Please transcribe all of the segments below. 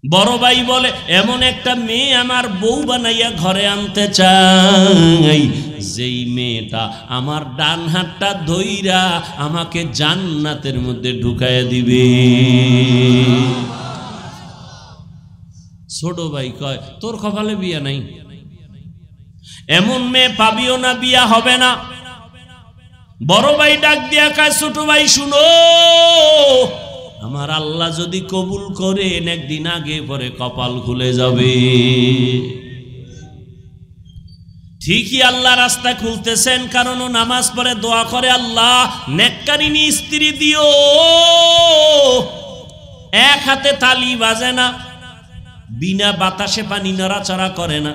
বড় ভাই বলে এমন একটা মেয়ে আমার বউ বানাইয়া ঘরে আনতে চাই যেই মেয়েটা আমার ডান হাতটা ধইরা আমাকে জান্নাতের মধ্যে ঢুকাইয়া দিবে। ছোট ভাই কয় তোর কপালে বিয়া নাই, এমন মেয়ে পাবিও না, বিয়া হবে না। বড় ভাই ডাক দিয়া কয় ছোট ভাই শুনো, আমার আল্লাহ যদি কবুল করেন একদিন আগে পরে কপাল খুলে যাবে। ঠিকই আল্লাহ রাস্তা খুলতেছেন, কারণ ও নামাজ পড়ে দোয়া করে আল্লাহ নেককারিনী স্ত্রী দিও। এক হাতে তালি বাজে না, বিনা বাতাসে পানি নড়াচড়া করে না।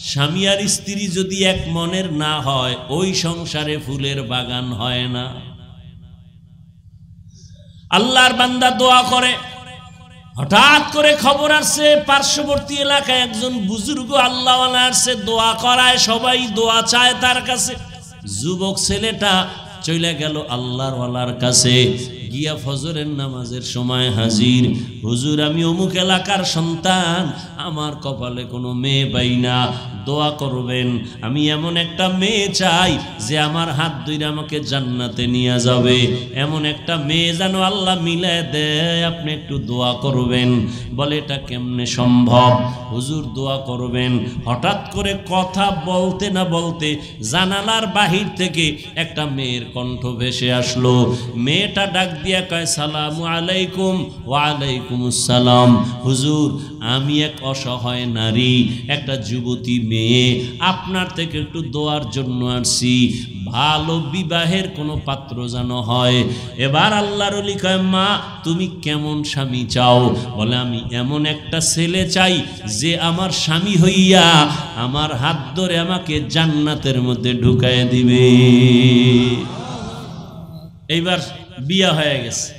স্বামী আর স্ত্রী যদি এক মনের না হয় ওই সংসারে ফুলের বাগান হয় না। আল্লাহর বান্দা দোয়া করে, হঠাৎ করে খবর আসছে পার্শ্ববর্তী এলাকায় একজন বুজুর্গ আল্লাহওয়ালা আসছে, দোয়া করায়, সবাই দোয়া চায় তার কাছে। যুবক ছেলেটা চলে গেল আল্লাহর ওয়ালার কাছে, গিয়া ফজরের নামাজের সময় হাজির। হুজুর আমি অমুক এলাকার সন্তান, আমার কপালে কোনো মেয়ে পাই না, দোয়া করবেন। আমি এমন একটা মেয়ে চাই যে আমার হাত ধরে আমাকে জান্নাতে নিয়ে যাবে, এমন একটা মেয়ে যেন আল্লাহ মিলায় দেয়, আপনি একটু দোয়া করবেন। বলে এটা কেমনে সম্ভব? হুজুর দোয়া করবেন। হঠাৎ করে কথা বলতে না বলতে জানালার বাহির থেকে একটা মেয়ের কণ্ঠ ভেসে আসলো। মেয়েটা ডাক দিয়া কয় সালামু আলাইকুম। ওয়ালাইকুম আসসালাম। হুজুর আমি এক অসহায় নারী, একটা যুবতী মেয়ে, আপনার থেকে একটু দোয়ার জন্য আসছি, ভালো বিবাহের কোনো পাত্র যেন হয়। এবার আল্লাহর ওলি কয় মা তুমি কেমন স্বামী চাও? বলে আমি এমন একটা ছেলে চাই যে আমার স্বামী হইয়া আমার হাত ধরে আমাকে জান্নাতের মধ্যে ঢুকায় দিবে। এইবার বিয়া হয়ে গেছে,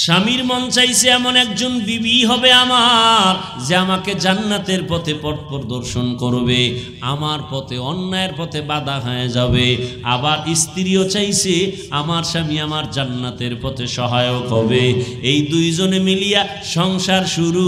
স্বামীর মন চাইছে এমন একজন বিবি হবে আমার যে আমাকে জান্নাতের পথে পথ প্রদর্শন করবে, আমার পথে অন্যায়ের পথে বাধা হয়ে যাবে। আবার স্ত্রীও চাইছে আমার স্বামী আমার জান্নাতের পথে সহায়ক হবে। এই দুইজনে মিলিয়া সংসার শুরু,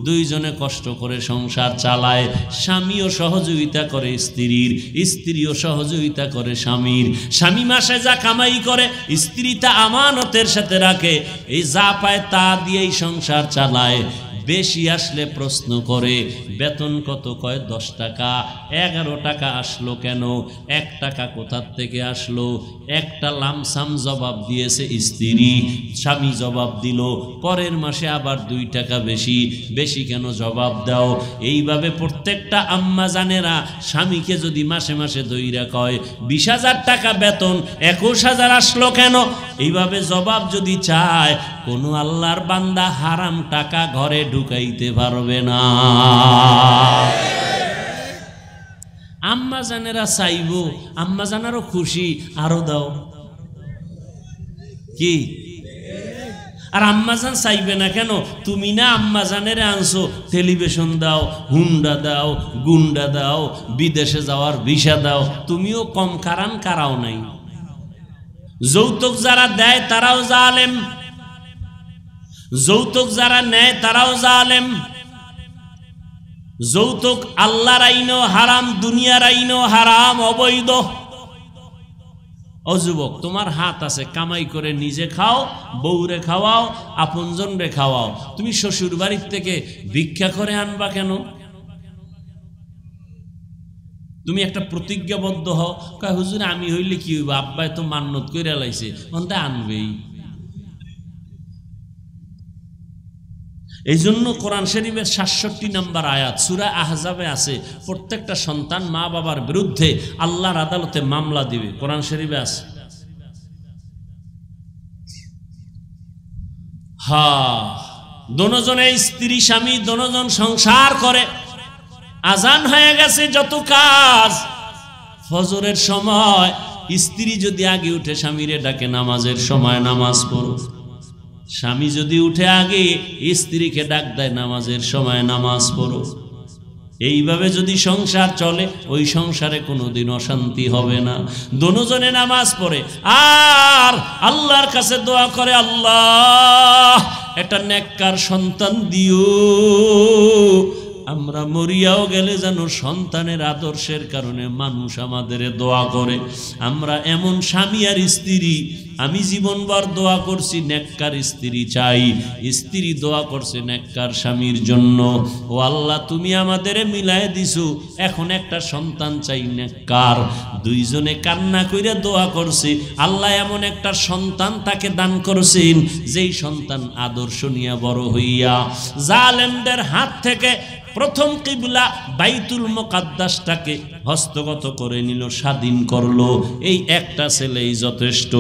দুইজনে কষ্ট করে সংসার চালায়। স্বামীও সহযোগিতা করে স্ত্রীর, স্ত্রীও সহযোগিতা করে স্বামীর। স্বামী মাসে যা কামাই করে স্ত্রী তা আমানতের সাথে রাখে, এই যা পায় তা দিয়েই সংসার চালায়। বেশি আসলে প্রশ্ন করে বেতন কত? কয় 10 টাকা। 11 টাকা আসলো কেন? 1 টাকা কোথার থেকে আসলো? একটা লামসাম জবাব দিয়েছে স্ত্রী, স্বামী জবাব দিল। পরের মাসে আবার 2 টাকা বেশি। বেশি কেন জবাব দাও? এইভাবে প্রত্যেকটা আম্মা জানেরা স্বামীকে যদি মাসে মাসে দইরা কয় 20,000 টাকা বেতন, 21,000 আসলো কেন? এইভাবে জবাব যদি চায়, কোনো আল্লাহর বান্দা হারাম টাকা ঘরে ঢুকাইতে পারবে না। আম্মা জানেরা চাইব, আম্মা জানারও খুশি, আরো দাও কি? আর আম্মা জান চাইবে না কেন? তুমি না আম্মা জানেরা আনছো, টেলিভিশন দাও, হুন্ডা দাও, গুন্ডা দাও, বিদেশে যাওয়ার ভিসা দাও, তুমিও কম কারান কারাও নাই। যৌতুক যারা দেয় তারাও জালেম, যৌতুক যারা নেয় তারাও জালেম। যৌতুক আল্লাহর আইনও হারাম, দুনিয়ার আইনও হারাম, অবৈধ। ও যুবক, তোমার হাত আছে, কামাই করে নিজে খাও, বউরে খাওয়াও, আপনজন রে খাওয়াও। তুমি শ্বশুর বাড়ির থেকে ভিক্ষা করে আনবা কেন? তুমি একটা প্রতিজ্ঞাবদ্ধ হও, কয় হুজুর আমি হইলে কি হইব, আব্বাই তো মান্নত কইরা লাইছে, অন্তে আনবেই। এই জন্য কোরআন শরীফের 67 নম্বর আয়াত সূরা আহজাবে আছে, প্রত্যেকটা সন্তান মা বাবার বিরুদ্ধে আল্লাহর আদালতে মামলা দিবে, কোরআন শরীফে আছে। দোনোজনে স্ত্রী স্বামী দোনোজন সংসার করে। আজান হয়ে গেছে, যত কাজ। ফজরের সময় স্ত্রী যদি আগে উঠে স্বামীরে ডাকে নামাজের সময় নামাজ পড়ো, স্বামী যদি উঠে আগে স্ত্রীকে ডাক দেয় নামাজের সময় নামাজ পড়ো। এইভাবে যদি সংসার চলে, ওই সংসারে কোনোদিন অশান্তি হবে না। দোনোজনে নামাজ পড়ে আর আল্লাহর কাছে দোয়া করে, আল্লাহ একটা নেককার সন্তান দিও, আমরা মরিয়াও গেলে যেন সন্তানের আদর্শের কারণে মানুষ আমাদের দোয়া করে। আমরা এমন স্বামী আর স্ত্রী, আমি জীবনভর দোয়া করছি নেককার স্ত্রী চাই, স্ত্রী দোয়া করছে নেককার স্বামীর জন্য। ও আল্লাহ, তুমি আমাদের মিলায় দিছো, এখন একটা সন্তান চাই নেককার। দুইজনে কান্না কইরা দোয়া করছে, আল্লাহ এমন একটা সন্তান তাকে দান করছেন, যেই সন্তান আদর্শ নিয়ে বড় হইয়া জালেমদের হাত থেকে প্রথম কিবলা বাইতুল মুকাদ্দাসটাকে হস্তগত করে নিল, স্বাধীন করলো। এই একটা ছেলেই যথেষ্ট।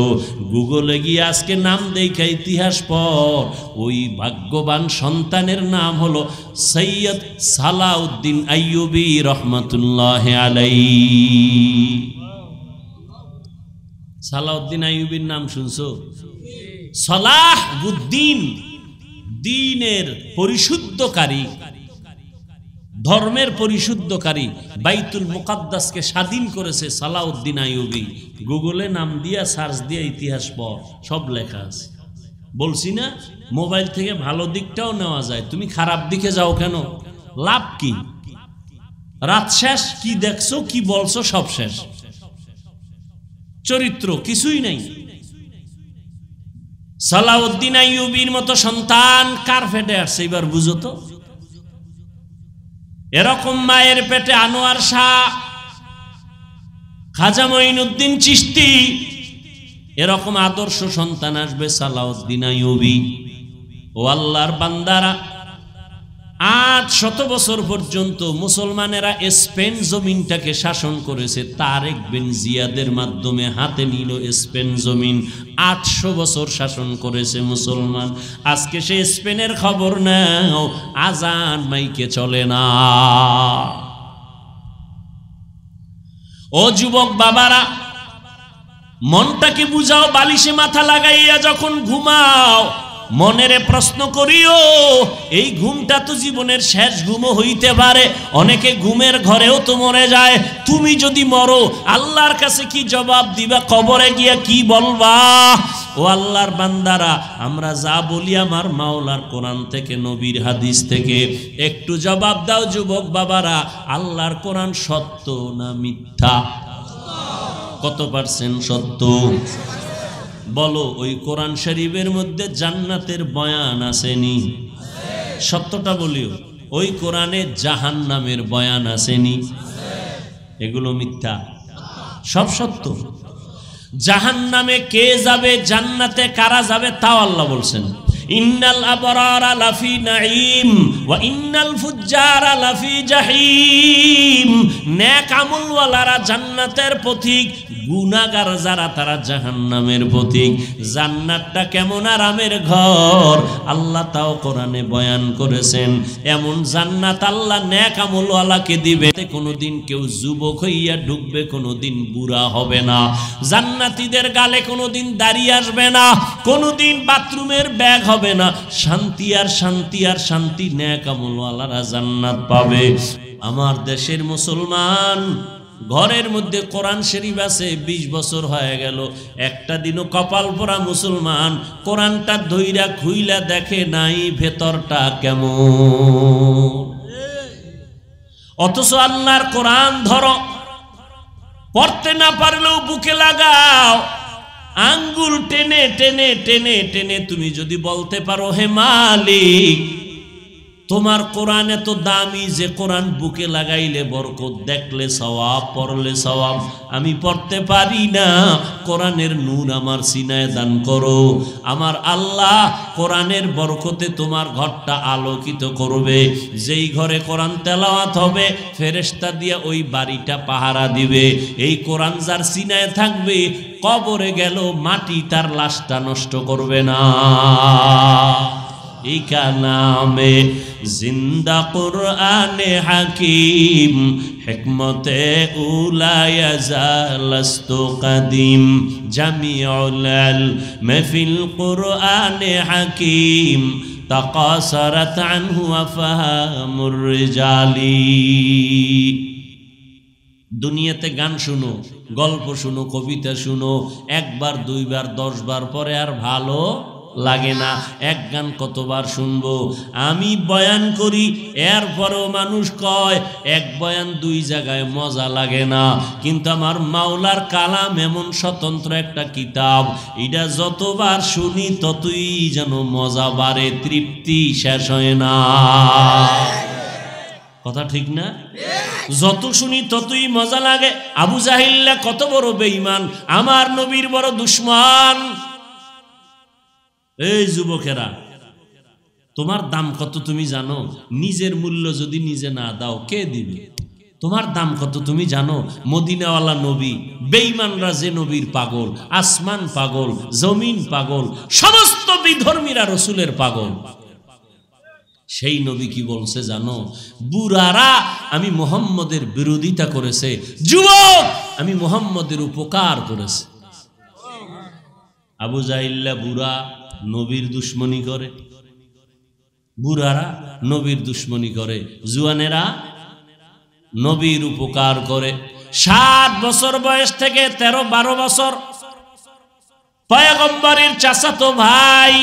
গুগলে গিয়ে আজকে নাম দেখা ইতিহাস পর, ওই ভাগ্যবান সন্তানের নাম হলো সৈয়দ সালাউদ্দিন আইয়ুবী রহমাতুল্লাহ আলাইহি। সালাউদ্দিন আইয়ুবীর নাম শুনছো? সালাহউদ্দিন, দ্বীনের পরিশুদ্ধকারী, ধর্মের পরিশুদ্ধকারী, বাইতুল মুকাদ্দাসকে স্বাধীন করেছে সালাউদ্দিন আইয়ুবী। গুগলে নাম দিয়া সার্চ দিয়া ইতিহাস পড়, সব লেখা আছে। বলছি না, মোবাইল থেকে ভালো দিকটাও নেওয়া যায়, তুমি খারাপ দিকে যাও কেন? লাভ কি? রাত শেষ, কি দেখছো কি বলছো সব শেষ, চরিত্র কিছুই নাই। সালাউদ্দিন আইয়ুবীর মতো সন্তান কার পেটে আসছে এবার বুঝো তো। এরকম মায়ের পেটে আনোয়ার শাহ, খাজা মঈনুদ্দিন চিশতি, এরকম আদর্শ সন্তান আসবে সালাউদ্দিন আইয়ুবী। ও আল্লাহর বান্দারা, 800 বছর পর্যন্ত মুসলমানেরা স্পেন জমিনটাকে শাসন করেছে। তারেক বিন জিয়াদের মাধ্যমে হাতে নিল স্পেন জমিন। 800 বছর শাসন করেছে মুসলমান। আজকে সে স্পেনের খবর নাও, আজান মাইকে চলে না। ও যুবক বাবারা, মনটাকে বুঝাও, বালিশে মাথা লাগাইয়া যখন ঘুমাও মনেরে প্রশ্ন করিও, এই ঘুমটা তো জীবনের শেষ ঘুমও হইতে পারে। অনেকে ঘুমের ঘরেও তো মরে যায়। তুমি যদি মরো, আল্লাহর কাছে কি জবাব দিবা? কবরে গিয়া কি বলবা? ও আল্লাহর বান্দারা, আমরা যা বলি আমার মাওলার কোরআন থেকে, নবীর হাদিস থেকে, একটু জবাব দাও যুবক বাবারা। আল্লাহর কোরআন সত্য না মিথ্যা? কত পার্সেন্ট সত্য বলো? ওই কোরআন শরীফের মধ্যে জান্নাতের বয়ান আসেনি? সত্যটা বলিও, ওই কোরআনে জাহান্নামের বয়ান আসেনি? এগুলো মিথ্যা, সব সত্য। জাহান্নামে কে যাবে, জান্নাতে কারা যাবে তাও আল্লাহ বলছেন। ইন্নাল আবরারা লাফি নাঈম ওয়া ইন্নাল ফুজ্জারা লাফি জাহিম। নেক আমলওয়ালারা জান্নাতের পথিক, গুনাহগার যারা তারা জাহান্নামের পথিক। জান্নাতটা কেমন আরামের ঘর আল্লাহ তাও কোরআনে বয়ান করেছেন। এমন জান্নাত আল্লাহ নেক আমলওয়ালাকে দিবে, কোনোদিন কেউ যুবক হইয়া ঢুকবে, কোনোদিন বুড়া হবে না। জান্নাতীদের গালে কোনোদিন দাড়ি আসবে না, কোনোদিন বাথরুমের ব্যাগ হবে না। শান্তি আর শান্তি আর শান্তি, নেক আমলওয়ালারা জান্নাত পাবে। আমার দেশের মুসলমান ঘরের মধ্যে কোরআন শরীফ আছে, 20 বছর হয়ে গেল, একটা দিনও কপাল পরা মুসলমান কোরআনটা ধইরা খুইলা দেখে নাই ভেতরটা কেমন। অথচ আল্লাহর কোরআন ধরো, পড়তে না পারলেও বুকে লাগাও, আঙ্গুল টেনে টেনে টেনে টেনে তুমি যদি বলতে পারো, হে মালিক তোমার কোরআন এত দামি যে কোরআন বুকে লাগাইলে বরকত, দেখলে সওয়াব, পড়লে সওয়াব, আমি পড়তে পারি না, কোরআনের নূর আমার সিনায় দান করো। আমার আল্লাহ কোরআনের বরকতে তোমার ঘরটা আলোকিত করবে। যেই ঘরে কোরআন তেলাওয়াত হবে, ফেরেশতা দিয়া ওই বাড়িটা পাহারা দিবে। এই কোরআন যার সিনায় থাকবে, কবরে গেল মাটি তার লাশটা নষ্ট করবে না। ইকা নামে জিন্দা কুরআনে হাকিম, হিকমতে উলায়া জালাস্তু কাদিম, জামিউল ইলম ফিল কুরআনে হাকিম, তাকাসারাত আনহু আফহামুর রিজালি। দুনিয়াতে গান শুনো, গল্প শুনো, কবিতা শুনো, একবার দুইবার 10 বার পরে আর ভালো লাগে না। এক গান কতবার শুনবো? আমি বয়ান করি, এরপরেও মানুষ কয় এক বয়ান দুই জায়গায় মজা লাগে না, কিন্তু আমার মাওলার কালাম এমন স্বতন্ত্র একটা কিতাব, এটা যতবার শুনি ততই যেন মজা বাড়ে, তৃপ্তি শেষ হয় না। কথা ঠিক না? যত শুনি ততই মজা লাগে। আবু জাহিল্লা কত বড় বেঈমান, আমার নবীর বড় দুশমন। এই যুবকেরা, তোমার দাম কত তুমি জানো? নিজের মূল্য যদি নিজে না দাও কে দিবে? তোমার দাম কত তুমি জানো? মদিনাওয়ালা নবী, বেঈমানরা যে নবীর পাগল, আসমান পাগল, জমিন পাগল, সমস্ত বিধর্মীরা রসুলের পাগল। সেই নবী কি বলছে জানো? বুড়ারা আমি মুহাম্মদের বিরোধিতা করেছে, যুবক আমি মুহাম্মদের উপকার করেছে। আবু জাহিল্লা বুড়া নবীর দুশ্মনী করে, বুড়ারা নবীর দুশ্মনী করে, জুয়ানেরা নবীর উপকার করে। 7 বছর বয়স থেকে 13-12 বছর পয়গম্বরের চাচাতো ভাই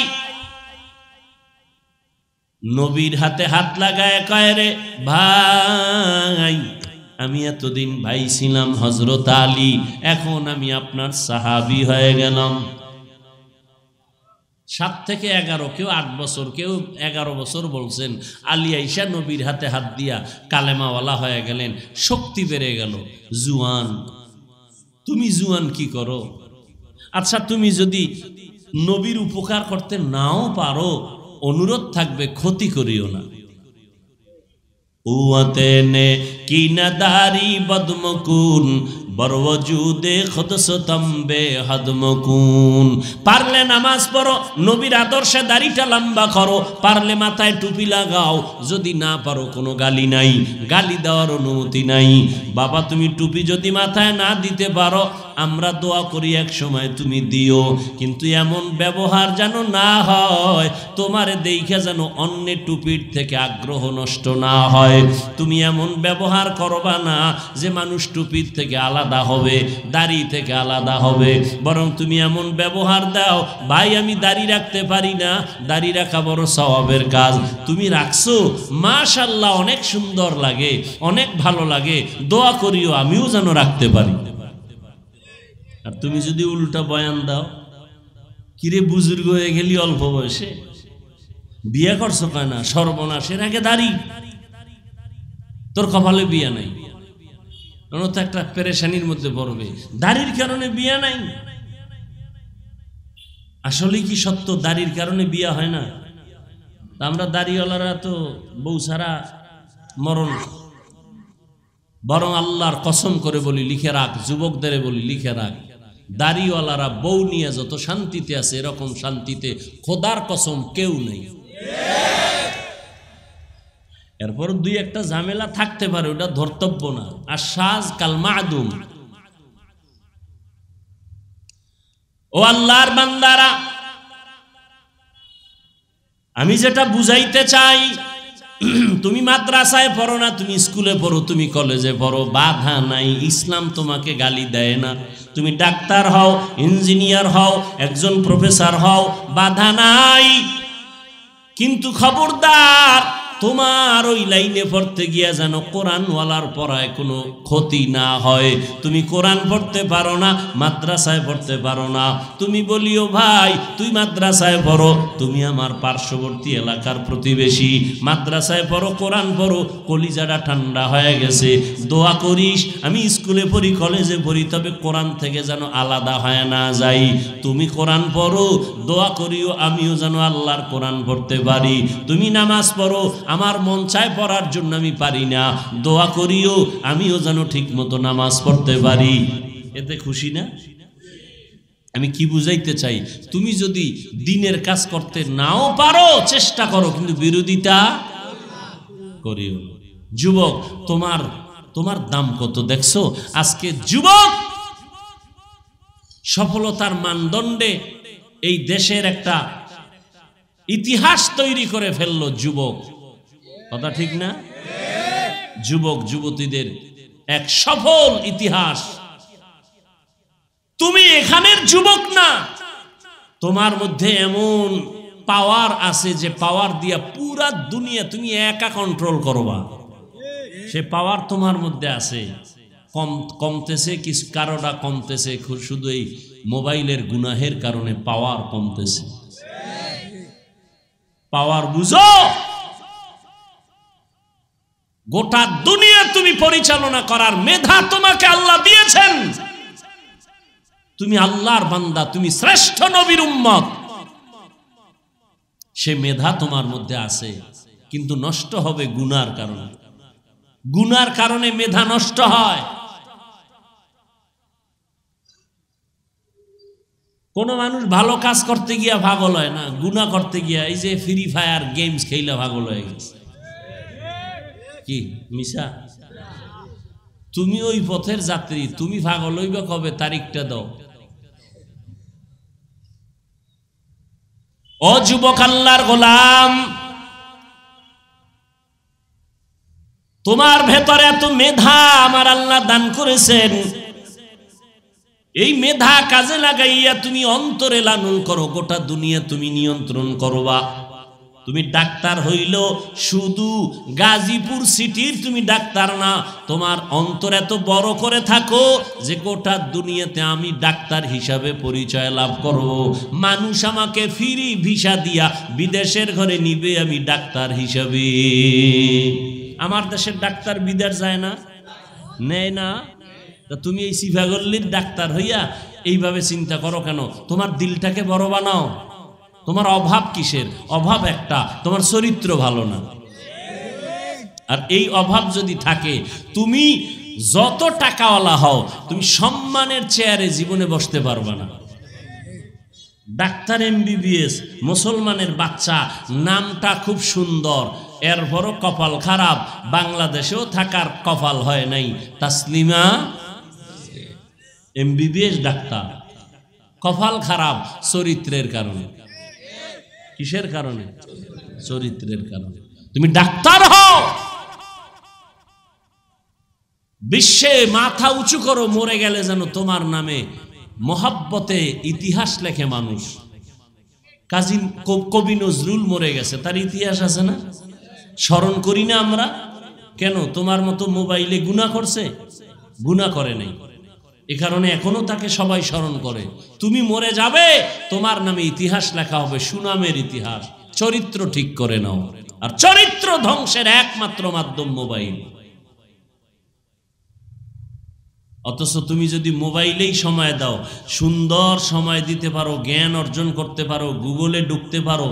নবীর হাতে হাত লাগায় কয়, রে ভাই আমি এতদিন ভাই ছিলাম হযরত আলী, এখন আমি আপনার সাহাবী হয়ে গেলাম। 7 থেকে 11, কেউ 8 বছর, কেউ 11 বছর বলছেন। আলী আইসা নবীর হাতে হাত দিয়া কালেমাওয়ালা হয়ে গেলেন, শক্তি বেড়ে গেল। জুয়ান, তুমি জুয়ান কি করো? আচ্ছা তুমি যদি নবীর উপকার করতে নাও পারো, অনুরোধ থাকবে ক্ষতি করিও না। উয়াতেনে কিনাদারি বদমকুন বরওজুদে খুদসতম্বে হদমকুন। পারলে নামাজ পড়ো, নবীর আদর্শে দাড়িটা লম্বা করো, পারলে মাথায় টুপি লাগাও, যদি না পারো কোনো গালি নাই, গালি দেওয়ার অনুমতি নাই। বাবা তুমি টুপি যদি মাথায় না দিতে পারো, আমরা দোয়া করি এক সময় তুমি দিও, কিন্তু এমন ব্যবহার যেন না হয়, তোমার দেখে যেন অন্যের টুপির থেকে আগ্রহ নষ্ট না হয়। তুমি এমন ব্যবহার করবা না যে মানুষ টুপির থেকে আলাদা হবে, দাড়ি থেকে আলাদা হবে, বরং তুমি এমন ব্যবহার দাও, ভাই আমি দাড়ি রাখতে পারি না, দাড়ি রাখা বড় সওয়াবের কাজ, তুমি রাখছো, মাশাআল্লাহ অনেক সুন্দর লাগে, অনেক ভালো লাগে, দোয়া করিও আমিও যেন রাখতে পারি। আর তুমি যদি উল্টা বয়ান দাও, কিরে বুজুর্গ হয়ে গেলি অল্প বয়সে, বিয়ে করছো কয় না, সর্বনাশের আগে দাড়ি, তোর কপালে বিয়ে নাই, তো একটা পেরেশানির মধ্যে পড়বে, দাড়ির কারণে বিয়ে নাই। আসলে কি সত্য দাড়ির কারণে বিয়ে হয় না? আমরা দাড়িওয়ালারা তো বউ ছাড়া মরণ। বরং আল্লাহর কসম করে বলি, লিখে রাখ, যুবকদের বলি লিখে রাখ, দাড়িওয়ালারা বউ নিয়ে যত শান্তিতে আছে, এরকম শান্তিতে খোদার কসম কেউ নেই। এরপর 2-1টা ঝামেলা থাকতে পারে, ওটা ধর্তব্য না। আর সাজ কাল মাদুম। ও আল্লাহর বান্দারা, আমি যেটা বুঝাইতে চাই, তুমি মাদ্রাসায় পড়ো না, তুমি স্কুলে পড়ো, তুমি কলেজে পড়ো, বাধা নাই, ইসলাম তোমাকে গালি দেয় না। তুমি ডাক্তার হও, ইঞ্জিনিয়ার হও, একজন প্রফেসর হও, বাধা নাই। কিন্তু খবরদার, তোমার ওই লাইনে পড়তে গিয়া যেন কোরআনওয়ালার পড়ায় কোনো ক্ষতি না হয়। তুমি কোরআন পড়তে পারো না, মাদ্রাসায় পড়তে পারো না, তুমি বলিও ভাই তুই মাদ্রাসায় পড়ো, তুমি আমার পার্শ্ববর্তী এলাকার প্রতিবেশী, মাদ্রাসায় পড়ো, কোরআন পড়ো, কলিজাটা ঠান্ডা হয়ে গেছে, দোয়া করিস আমি স্কুলে পড়ি, কলেজে পড়ি, তবে কোরআন থেকে যেন আলাদা হয় না যাই। তুমি কোরআন পড়ো, দোয়া করিও আমিও যেন আল্লাহর কোরআন পড়তে পারি। তুমি নামাজ পড়ো, আমার মন চায় পড়ার জন্য আমি পারি না, দোয়া করিও আমিও যেন ঠিক মতো নামাজ পড়তে পারি। এতে খুশি না? আমি কি বুঝাইতে চাই, তুমি যদি দিনের কাজ করতে নাও পারো, চেষ্টা করো, কিন্তু বিরোধিতা করিও। যুবক, তোমার দাম কত দেখছো? আজকে যুবক সফলতার মানদণ্ডে এই দেশের একটা ইতিহাস তৈরি করে ফেললো যুবক। কথা ঠিক না? যুবক যুবতীদের এক সফল ইতিহাস। তুমি এখানের যুবক না, তোমার মধ্যে এমন পাওয়ার আছে যে পাওয়ার দিয়া পুরা দুনিয়া তুমি একা কন্ট্রোল করবা, সে পাওয়ার তোমার মধ্যে আছে। কমতেছে কিছু, কারোটা কমতেছে শুধু এই মোবাইলের গুনাহের কারণে পাওয়ার কমতেছে। পাওয়ার বুঝো, গোটা দুনিয়া তুমি পরিচালনা করার মেধা তোমাকে আল্লাহ দিয়েছেন। তুমি আল্লাহর বান্দা, তুমি শ্রেষ্ঠ নবীর উম্মত, সে মেধা তোমার মধ্যে আছে, কিন্তু নষ্ট হবে গুনার কারণে। গুনার কারণে মেধা নষ্ট হয়। কোন মানুষ ভালো কাজ করতে গিয়া পাগল হয় না, গুনাহ করতে গিয়া এই যে ফ্রি ফায়ার গেমস খেলা পাগল হয়ে গেছে। কি মিশা? তুমি ওই পথের যাত্রী, তুমি পাগল হইবে কবে? তারিখটা দাও। ও যুবক আল্লাহর গোলাম, তোমার ভেতরে এত মেধা আমার আল্লাহ দান করেছেন, এই মেধা কাজে লাগাইয়া তুমি অন্তরে লালন করো, গোটা দুনিয়া তুমি নিয়ন্ত্রণ করবা। তুমি ডাক্তার হইল শুধু গাজীপুর সিটির তুমি ডাক্তার না, তোমার অন্তর এত বড় করে থাকো যে গোটা দুনিয়াতে আমি ডাক্তার হিসাবে পরিচয় লাভ করব। মানুষ আমাকে ফ্রি ভিসা দিয়া বিদেশের ঘরে নিবে আমি ডাক্তার হিসাবে। আমার দেশের ডাক্তার বিদেশ যায় না, নেয় না। তুমি এই সিফাগল্লির ডাক্তার হইয়া এইভাবে চিন্তা করো কেন? তোমার দিলটাকে বড় বানাও। তোমার অভাব কিসের? অভাব একটা, তোমার চরিত্র ভালো না। আর এই অভাব যদি থাকে, তুমি যত টাকাওয়ালা হও, তুমি সম্মানের চেয়ারে জীবনে বসতে পারবে না। ডাক্তার MBBS, মুসলমানের বাচ্চা, নামটা খুব সুন্দর, এরপরও কপাল খারাপ। বাংলাদেশেও থাকার কপাল হয় নাই। তাসলিমা MBBS ডাক্তার, কপাল খারাপ চরিত্রের কারণে। কিসের কারণে? চরিত্রের কারণে। তুমি ডাক্তার হও, বিশ্বে মাথা উঁচু করো, মরে গেলে যেন তোমার নামে মহাব্বতে ইতিহাস লেখে মানুষ। কাজী কবি নজরুল মরে গেছে, তার ইতিহাস আছে না? স্মরণ করি না আমরা কেন? তোমার মতো মোবাইলে গুনাহ করছে? গুনাহ করে নাই, এ কারণে এখনো তাকে সবাই স্মরণ করে। তুমি মরে যাবে, তোমার নামে ইতিহাস লেখা হবে, সুনামের ইতিহাস। চরিত্র ঠিক করে নাও। আর চরিত্র ধ্বংসের একমাত্র মাধ্যম মোবাইল। অথচ তুমি যদি মোবাইলেই সময় দাও, সুন্দর সময় দিতে পারো, জ্ঞান অর্জন করতে পারো, গুগলে ঢুকতে পারো,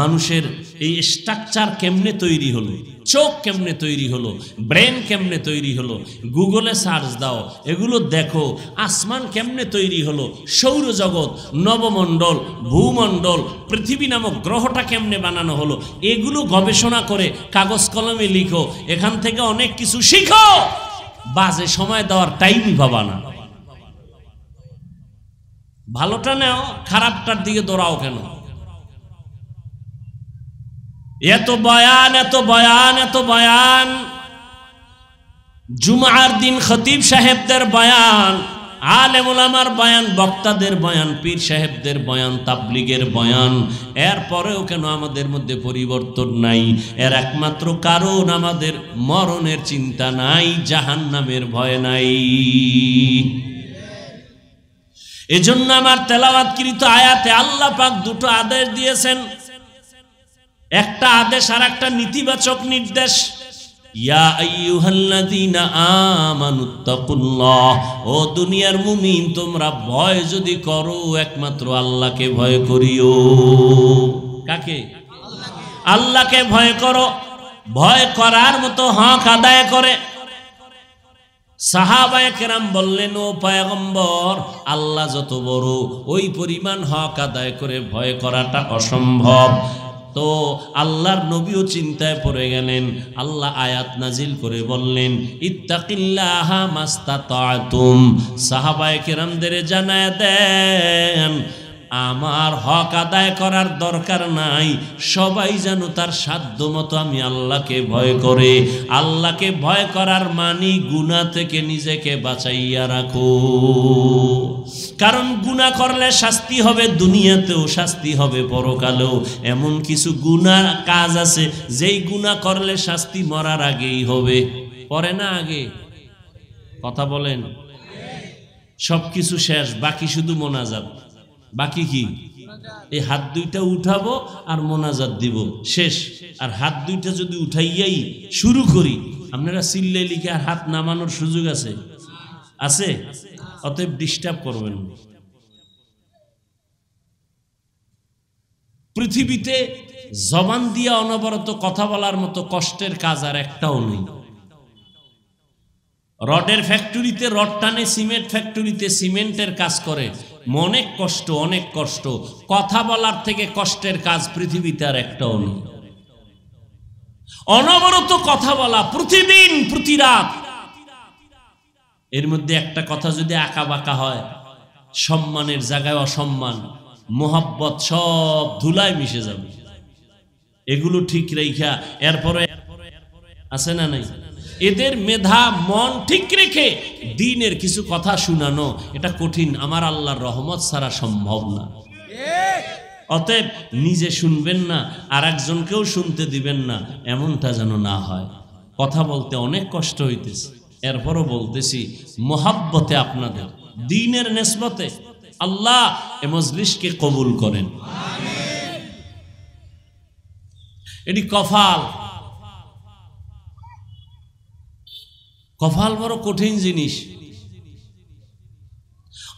মানুষের এই স্ট্রাকচার কেমনে তৈরি হলো, চোখ কেমনে তৈরি হলো, ব্রেন কেমনে তৈরি হলো, গুগলে সার্চ দাও, এগুলো দেখো। আসমান কেমনে তৈরি হলো, সৌরজগৎ, নবমণ্ডল, ভূমণ্ডল, পৃথিবী নামক গ্রহটা কেমনে বানানো হলো, এগুলো গবেষণা করে কাগজ কলমে লিখো। এখান থেকে অনেক কিছু শিখো। বাজে সময় দেওয়ার টাইমই পাবা না। ভালোটা নাও, খারাপটার দিকে দৌড়াও কেন? এত বয়ান, এত বয়ান, এত বয়ান, জুমার দিন খতিব সাহেবদের বয়ান, আলেম ওলামার বয়ান, বক্তাদের বয়ান, পীর সাহেবদের বয়ান, তাবলীগের বয়ান, এরপরেও কেন আমাদের মধ্যে পরিবর্তন নাই? এর একমাত্র কারণ আমাদের মরণের চিন্তা নাই, জাহান্নামের ভয় নাই। এজন্য আমার তেলাওয়াতকৃত আয়াতে আল্লাহ পাক দুটো আদেশ দিয়েছেন, একটা আদেশ আর একটা নীতিবাচক নির্দেশ। ইয়া আইয়ুহাল্লাযীনা আমানুত্তাকুল্লাহ, ও দুনিয়ার মুমিন, তোমরা ভয় যদি করো একমাত্র আল্লাহকে ভয় করিও। কাকে? আল্লাহকে ভয় করো। ভয় করার মতো হক আদায় করে। সাহাবায়ে কেরাম বললেন, ও পয়গম্বর, আল্লাহ যত বড়, ওই পরিমাণ হক আদায় করে ভয় করাটা অসম্ভব। তো আল্লাহর নবীও চিন্তায় পড়ে গেলেন। আল্লাহ আয়াত নাজিল করে বললেন, ইত্তাকিল্লাহা মাস্তাতাতুম। সাহাবায়ে কেরামদের জানায় দেন, আমার হক আদায় করার দরকার নাই, সবাই যেন তার সাধ্য মতো আমি আল্লাহকে ভয় করে। আল্লাহকে ভয় করার মানি গুনাহ থেকে নিজেকে বাঁচাইয়া রাখো। কারণ গুনাহ করলে শাস্তি হবে দুনিয়াতেও, শাস্তি হবে পরকালেও। এমন কিছু গুনাহ কাজ আছে যেই গুনাহ করলে শাস্তি মরার আগেই হবে। পরে না আগে? কথা বলেন। সবকিছু শেষ, বাকি শুধু মোনাজাত। বাকি কি? এই হাত দুইটা উঠাবো আর মোনাজাত দিব, শেষ। আর হাত দুইটা যদি উঠাইয়াই শুরু করি, আপনারা চিল্লাই লিখে আর হাত নামানোর সুযোগ আছে? আছে? অতএব ডিস্টার্ব করবেন। পৃথিবীতে জবান দিয়া অনবরত কথা বলার মতো কষ্টের কাজ আর একটাও নেই। রডের ফ্যাক্টরিতে রড টানে, সিমেন্ট ফ্যাক্টরিতে সিমেন্টের কাজ করে, অনেক কষ্ট, অনেক কষ্ট। কথা বলার থেকে কষ্টের কাজ পৃথিবীতে আর একটাও নেই। অনবরত কথা বলা, প্রতিদিন প্রতি রাত। এর মধ্যে একটা কথা যদি আঁকা বাঁকা হয়, সম্মানের জায়গায় অসম্মান, মোহাব্বত সব ধুলায় মিশে যাবে। এগুলো ঠিক রেখা এরপরে আছে না নাই? এদের মেধা মন ঠিক রেখে দ্বীনের কিছু কথা শুনানো, এটা কঠিন, আমার আল্লাহর রহমত ছাড়া সম্ভব না। অতএব নিজে শুনবেন না, আর একজনকেও শুনতে দিবেন না, এমনটা যেন না হয়। কথা বলতে অনেক কষ্ট হইতেছে, এরপরও বলতেছি মোহাব্বতে আপনাদের, দ্বীনের নেসবতে আল্লাহ এ মজলিসকে কবুল করেন। এটি কফাল। কফাল বড় কঠিন জিনিস।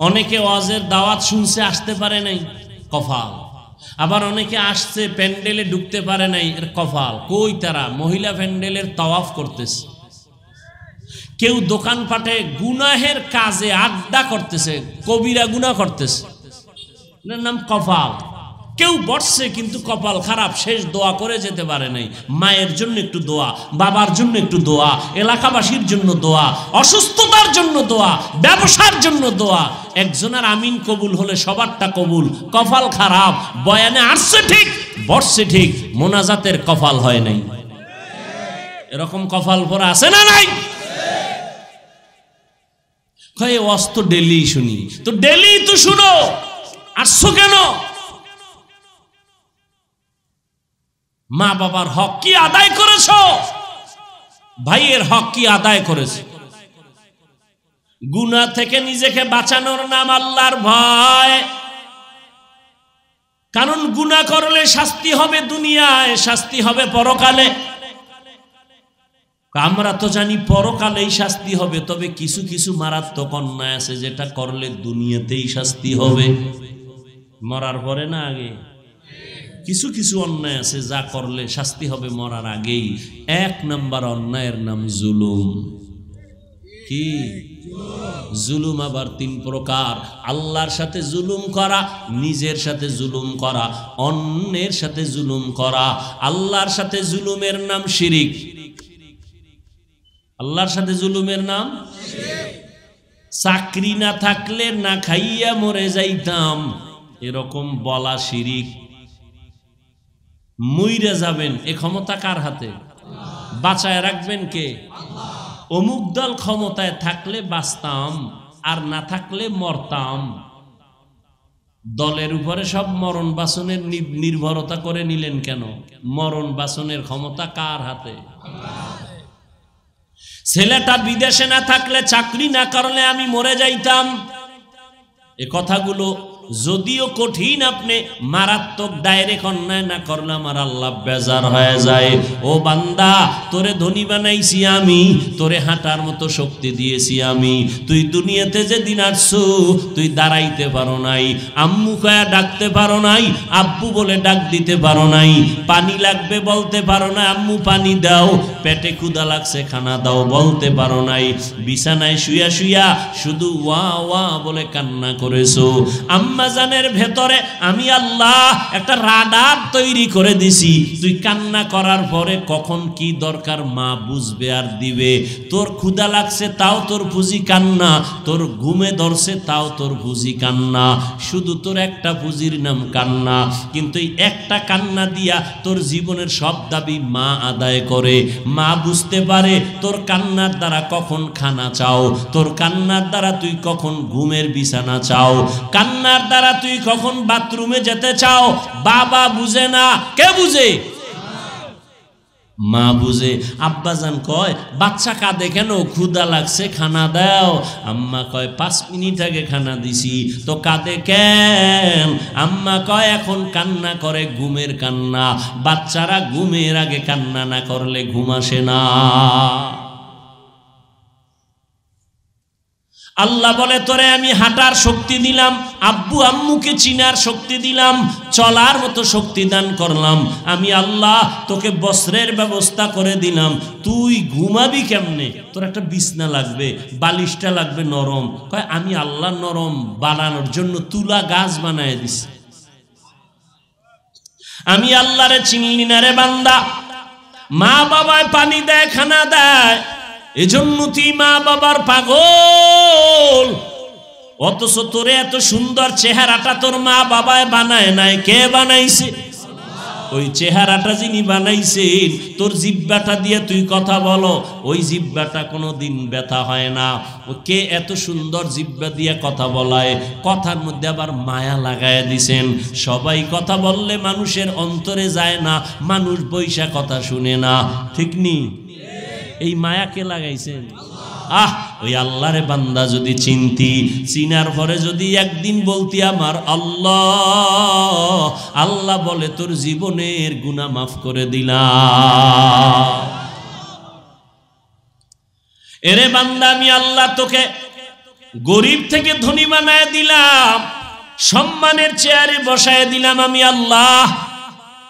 অনেকে ওয়াজের দাওয়াত শুনছে, আসতে পারে নাই, কফাল। আবার অনেকে আসছে, প্যান্ডেলে ঢুকতে পারে নাই, এর কফাল। কই তারা? মহিলা প্যান্ডেলের তাওয়াফ করতেছে, কেউ দোকানপাটে গুনাহের কাজে আড্ডা করতেছে, কবিরা গুনাহ করতেছে, এর নাম কফাল। কেউ বসছে কিন্তু কপাল খারাপ, শেষ দোয়া করে যেতে পারে নাই। মায়ের জন্য একটু দোয়া, বাবার জন্য একটু দোয়া, এলাকাবাসীর জন্য দোয়া, অসুস্থতার জন্য দোয়া, ব্যবসার জন্য দোয়া। একজনের আমিন কবুল হলে সবারটা কবুল। কপাল খারাপ, বয়ানে আসছে ঠিক, বসছে ঠিক, মোনাজাতের কপাল হয় নাই। এরকম কপাল পরা আছে না নাই? কয় ওয়াজ তো ডেলি শুনি, তো ডেলি তো শুনো, আসছো কেন? মা বাবার হক কি আদায় করেছ? ভাইয়ের হক কি আদায় করেছ? গুনাহ থেকে নিজেকে বাঁচানোর নাম আল্লাহর ভয়। কারণ গুনাহ করলে শাস্তি হবে দুনিয়ায়, শাস্তি হবে পরকালে। আমরা তো জানি পরকালেই শাস্তি হবে, তবে কিছু কিছু মারাত্মক অন্যায় আছে যেটা করলে দুনিয়াতেই শাস্তি হবে, মরার পরে না আগে। কিছু কিছু অন্যায় আছে যা করলে শাস্তি হবে মরার আগেই। এক নাম্বার অন্যায়ের নাম জুলুম। কি জুলুম? আবার তিন প্রকার। আল্লাহর সাথে জুলুম করা, নিজের সাথে জুলুম করা, অন্যের সাথে জুলুম করা। আল্লাহর সাথে জুলুমের নাম শিরিক। আল্লাহর সাথে জুলুমের নাম শিরিক। চাকরি না থাকলে না খাইয়া মরে যাইতাম, এরকম বলা শিরিক। মইরা যাবেন, এ ক্ষমতা কার হাতে? বাঁচায় রাখবেন কে? অমুক দল ক্ষমতায় থাকলে বাঁচতাম, আর না থাকলে মরতাম। দলের উপরে সব মরণ বাসনের নির্ভরতা করে নিলেন কেন? মরণ বাসনের ক্ষমতা কার হাতে? ছেলেটা বিদেশে না থাকলে, চাকরি না করলে আমি মরে যাইতাম। এ কথাগুলো যদিও কঠিন, আপনি মারাত্মক ডাইরেক্ট অন্যায় না করলে আমার আল্লাহ বেজার হয়ে যায়। ও বান্দা, তোরে ধনী বানাইছি আমি, তোরে হাঁটার মতো শক্তি দিয়েছি আমি। তুই দুনিয়াতে যে দিন আসছো, তুই দাঁড়াইতে পারো নাই, আম্মু কয়া ডাকতে পারো নাই, আব্বু বলে ডাক দিতে পারো নাই, পানি লাগবে বলতে পারো না, আম্মু পানি দাও, পেটে ক্ষুধা লাগছে খানা দাও বলতে পারো নাই। বিছানায় শুয়া শুয়া শুধু ওয়া ওয়া বলে কান্না করেছো। আম্মা আম্মাজানের ভেতরে আমি আল্লাহ একটা রাডার তৈরি করে দিছি। তুই কান্না করার পরে কখন কি দরকার মা বুঝবে আর দিবে। তোর ক্ষুধা লাগছে তাও তোর পুঁজি কান্না, তোর ঘুমে ধরছে তাও তোর পুঁজি কান্না, শুধু তোর একটা পুঁজির নাম কান্না। কিন্তু এই একটা কান্না দিয়া তোর জীবনের সব দাবি মা আদায় করে। মা বুঝতে পারে তোর কান্নার দ্বারা কখন খানা চাও, তোর কান্নার দ্বারা তুই কখন ঘুমের বিছানা চাও, কান্নার দ্বারা তুই কখন বাথরুমে যেতে চাও। বাবা বুঝে না, কে বুঝে? মা বুঝে। আব্বাজান কয় বাচ্চা কাঁদে কেন? ক্ষুধা লাগছে খানা দাও। আম্মা কয় 5 মিনিট আগে খানা দিছি, তো কাঁদে কেন? আম্মা কয় এখন কান্না করে ঘুমের কান্না। বাচ্চারা ঘুমের আগে কান্না না করলে ঘুম আসে না। আল্লাহ বলে তোরে আমি হাঁটার শক্তি দিলাম, আব্বু আম্মুকে চিনার শক্তি দিলাম, চলার মতো শক্তি দান করলাম। আমি আল্লাহ তোকে বস্ত্রের ব্যবস্থা করে দিলাম। তুই ঘুমাবি কেমনে? তোর একটা বিছনা লাগবে, বালিশটা লাগবে নরম। কয় আমি আল্লাহ নরম বানানোর জন্য তুলা গাছ বানায় দিছি। আমি আল্লাহরে চিনলি না রে বান্দা। মা বাবায় পানি দেয়, খানা দেয়, এজন্য তুই মা বাবার পাগল। অথচ তোরে এত সুন্দর চেহারাটা তোর মা বাবায় বানায় নাই, কে বানাইছে? ওই চেহারাটা যিনি বানাইছেন, তোর জিহ্বাটা দিয়ে তুই কথা বলো, ওই জিহ্বাটা কোনোদিন ব্যথা হয় না। ও কে এত সুন্দর জিহ্বা দিয়ে কথা বলায়, কথার মধ্যে আবার মায়া লাগায় দিছেন। সবাই কথা বললে মানুষের অন্তরে যায় না, মানুষ বৈশা কথা শুনে না, ঠিক নি? এই মায়া কে লাগাইছেন? ওই আল্লাহরে বান্দা যদি চিনতি, চিনার পরে যদি একদিন বলতি আমার আল্লাহ, আল্লাহ বলে তোর জীবনের গুনাহ মাফ করে দিলাম। এরে বান্দা আমি আল্লাহ তোকে গরিব থেকে ধনী বানায় দিলাম, সম্মানের চেয়ারে বসায় দিলাম। আমি আল্লাহ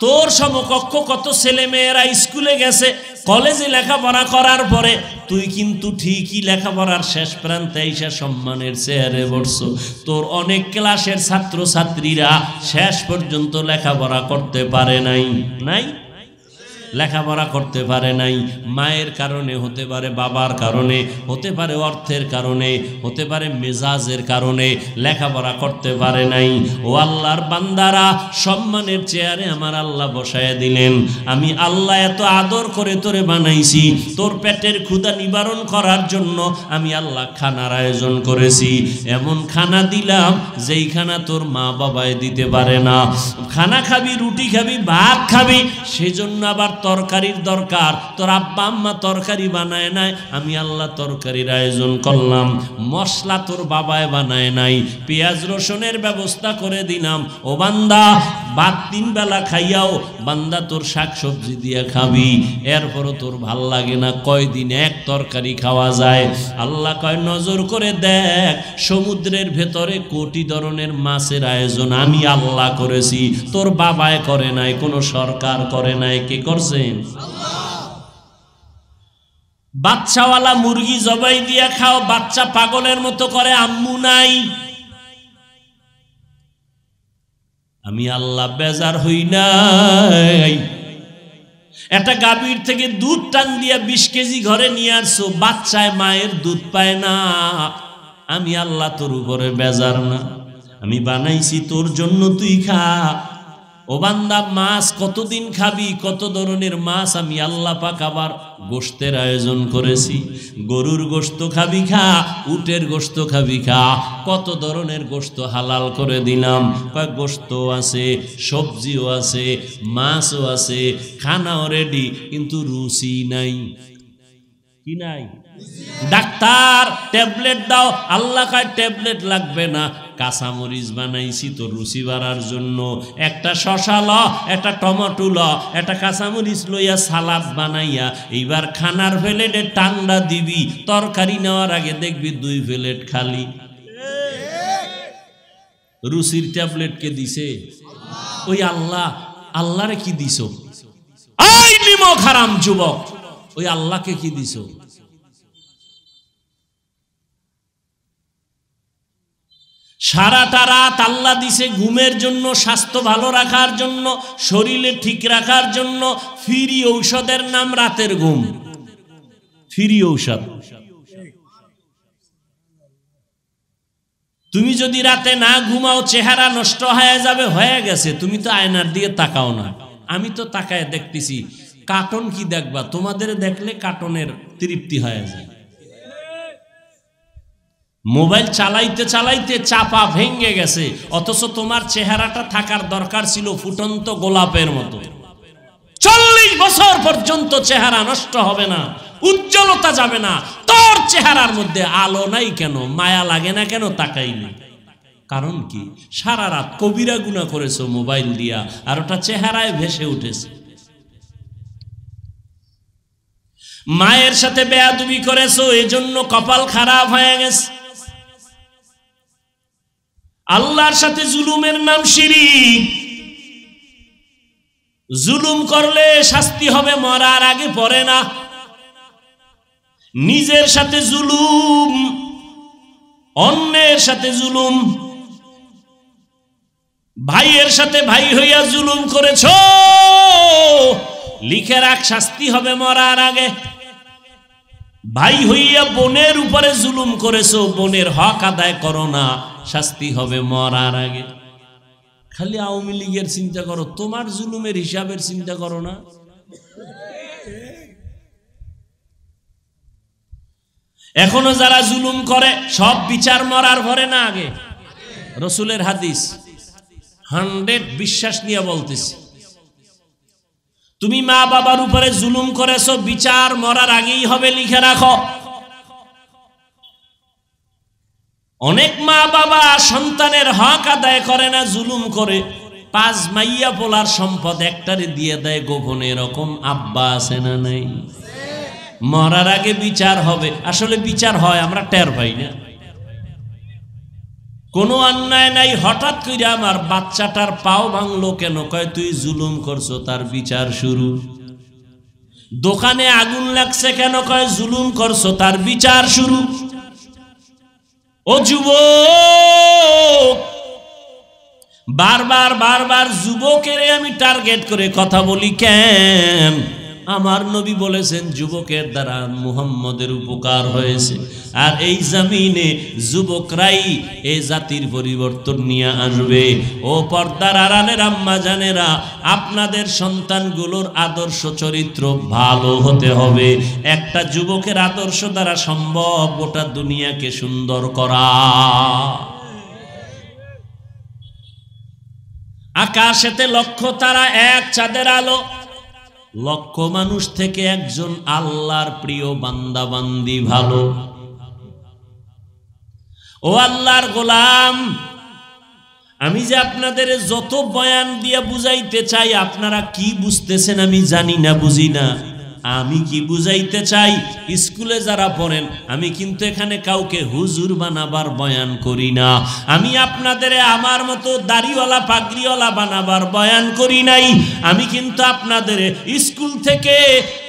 তোর সমকক্ষ কত ছেলে মেয়েরা স্কুলে গেছে, কলেজে লেখাপড়া করার পরে তুই কিন্তু ঠিকই লেখাপড়ার শেষ প্রান্তে এসে সম্মানের চেয়ারে বসছো। তোর অনেক ক্লাসের ছাত্র ছাত্রীরা শেষ পর্যন্ত লেখাপড়া করতে পারে নাই, লেখাপড়া করতে পারে নাই। মায়ের কারণে হতে পারে, বাবার কারণে হতে পারে, অর্থের কারণে হতে পারে, মেজাজের কারণে লেখাপড়া করতে পারে নাই। ও আল্লাহর বান্দারা, সম্মানের চেয়ারে আমার আল্লাহ বসায় দিলেন। আমি আল্লাহ এত আদর করে তোরে বানাইছি, তোর পেটের ক্ষুধা নিবারণ করার জন্য আমি আল্লাহ খানার আয়োজন করেছি। এমন খানা দিলাম যেই খানা তোর মা বাবায় দিতে পারে না। খানা খাবি, রুটি খাবি, ভাত খাবি, সেজন্য আবার তরকারির দরকার। তোর আব্বা আম্মা তরকারি বানায় নাই, আমি আল্লাহ তরকারির আয়োজন করলাম। মশলা তোর বাবায় বানায় নাই, পেঁয়াজ রসুনের ব্যবস্থা করে দিলাম। ও বান্দা, ভাত 3 বেলা খাইয়াও বান্দা তোর শাক সবজি দিয়ে খাবি, এরপরও তোর ভাল লাগে না। কয়দিন এক তরকারি খাওয়া যায়? আল্লাহ কয় নজর করে দেখ, সমুদ্রের ভেতরে কোটি ধরনের মাছের আয়োজন আমি আল্লাহ করেছি, তোর বাবায় করে নাই, কোনো সরকার করে নাই। কে করছেন? বাচ্চাওয়ালা মুরগি জবাই দিয়া খাও, বাচ্চা পাগলের মতো করে, আম্মু নাই। আমি আল্লাহ বেজার হই নাই। একটা গাভীর থেকে দুধ টান দিয়া 20 কেজি ঘরে নিয়ে আসছো, বাচ্চায় মায়ের দুধ পায় না। আমি আল্লাহ তোর উপরে বেজার না, আমি বানাইছি তোর জন্য, তুই খা। ও বান্দা, মাছ কতদিন খাবি? কত ধরনের মাছ আমি আল্লাহ পাক আবার গোশতের আয়োজন করেছি। গরুর গোশত খাবি খা, উটের গোশত খাবি খা, কত ধরনের গোশত হালাল করে দিলাম। কয় গোশত আছে, সবজিও আছে, মাছও আছে, খানাও রেডি, কিন্তু রুচি নাই। কি নাই? ডাক্তার ট্যাবলেট দাও, আল্লাহ কয় ট্যাবলেট লাগবে না, কাঁচামরিচ বানাইছি তো রুচি বাড়ার জন্য। একটা শশা ল, একটা টমেটো ল, একটা কাঁচামরিচ লইয়া সালাদ বানাইয়া এইবার খানার প্লেটে টান্ডা দিবি, তরকারি নেওয়ার আগে দেখবি 2 প্লেট খালি। রুচির ট্যাবলেট কে দিছে? ওই আল্লাহ। আল্লাহরে কি দিছো? এই নিমক হারাম যুবক, ওই আল্লাহকে কি দিছো? সারাটা রাত আল্লাহ দিছে ঘুমের জন্য, স্বাস্থ্য ভালো রাখার জন্য, শরীরে ঠিক রাখার জন্য। ফ্রি ঔষধের নাম রাতের ঘুম, ফ্রি ঔষধ। তুমি যদি রাতে না ঘুমাও চেহারা নষ্ট হয়ে যাবে, হয়ে গেছে। তুমি তো আয়নার দিয়ে তাকাও না, আমি তো তাকায় দেখতেছি। কার্টুন কি দেখবা? তোমাদের দেখলে কার্টুনের তৃপ্তি হয়ে যায়। মোবাইল চালাইতে চালাইতে চাপা ভেঙে গেছে, অথচ তোমার চেহারাটা থাকার দরকার ছিল ফুটন্ত গোলাপের মতো। 40 বছর পর্যন্ত চেহারা নষ্ট হবে না, উজ্জ্বলতা যাবে না। তোর চেহারার মধ্যে আলো নাই কেন? মায়া লাগে না কেন তাকাইলে? কারণ কি? সারা রাত কবিরা গুনাহ করেছো মোবাইল দিয়া, আর ওটা চেহারায় ভেসে উঠেছে। মায়ের সাথে বেয়াদবি করেছো, এজন্য কপাল খারাপ হয়ে গেছে। আল্লাহর সাথে জুলুমের নাম শিরক। জুলুম করলে শাস্তি হবে মরার আগে, পড়ে না। নিজের সাথে জুলুম, অন্যের সাথে জুলুম, ভাইয়ের সাথে ভাই হইয়া জুলুম করেছো, লিখে রাখ শাস্তি হবে মরার আগে। ভাই হইয়া বোনের উপরে জুলুম করেছো, বোনের হক আদায় করো না, শাস্তি হবে মরার আগে। খালি আওয়ামী লীগের চিন্তা করো, তোমার জুলুমের হিসাবের চিন্তা করো না। এখনো যারা জুলুম করে সব বিচার মরার ভরে না আগে। রসুলের হাদিস 100 বিশ্বাস নিয়ে বলতেছি, তুমি মা বাবার উপরে জুলুম করেছো, বিচার মরার আগেই হবে, লিখে রাখো। অনেক মা বাবা সন্তানের হক আদায় করে না, জুলুম করে। 5 মাইয়া পোলার সম্পদ একটারে দিয়ে দেয় গোপনে, এরকম আব্বা আছে না নাই? মরার আগে বিচার হবে। আসলে বিচার হয়, আমরা টের পাই না। কোনো অন্যায় নাই, হঠাৎ করে আমার বাচ্চাটার পাও ভাঙলো কেন? কয় তুই জুলুম করছো, তার বিচার শুরু। দোকানে আগুন লাগছে কেন? কয় জুলুম করছো, তার বিচার শুরু। ও যুবক, বারবার বারবার যুবকের আমি টার্গেট করে কথা বলি কেন? আমার নবী বলেছেন যুবকের দ্বারা মুহাম্মদের উপকার হয়েছে, আর এই জমিনে যুবকরাই এই জাতির পরিবর্তন নিয়ে আসবে। ও পর্দার আড়ালের আম্মা জানেরা, আপনাদের সন্তানগুলোর আদর্শ চরিত্র ভালো হতে হবে। একটা যুবকের আদর্শ দ্বারা সম্ভব গোটা দুনিয়াকে সুন্দর করা। আকাশেতে লক্ষ তারা, এক চাঁদের আলো। লক্ষ মানুষ থেকে একজন আল্লাহর প্রিয় বান্দা বান্দি ভালো। ও আল্লাহর গোলাম, আমি যে আপনাদের যত বয়ান দিয়ে বুঝাইতে চাই, আপনারা কি বুঝতেছেন আমি জানি না, বুঝি না। আমি কি বুঝাইতে চাই? স্কুলে যারা পড়েন, আমি কিন্তু এখানে কাউকে হুজুর বানাবার বয়ান করি না। আমি আপনাদের আমার মতো দাড়িওয়ালা পাগড়িওয়ালা বানাবার বয়ান করি নাই। আমি কিন্তু আপনাদের স্কুল থেকে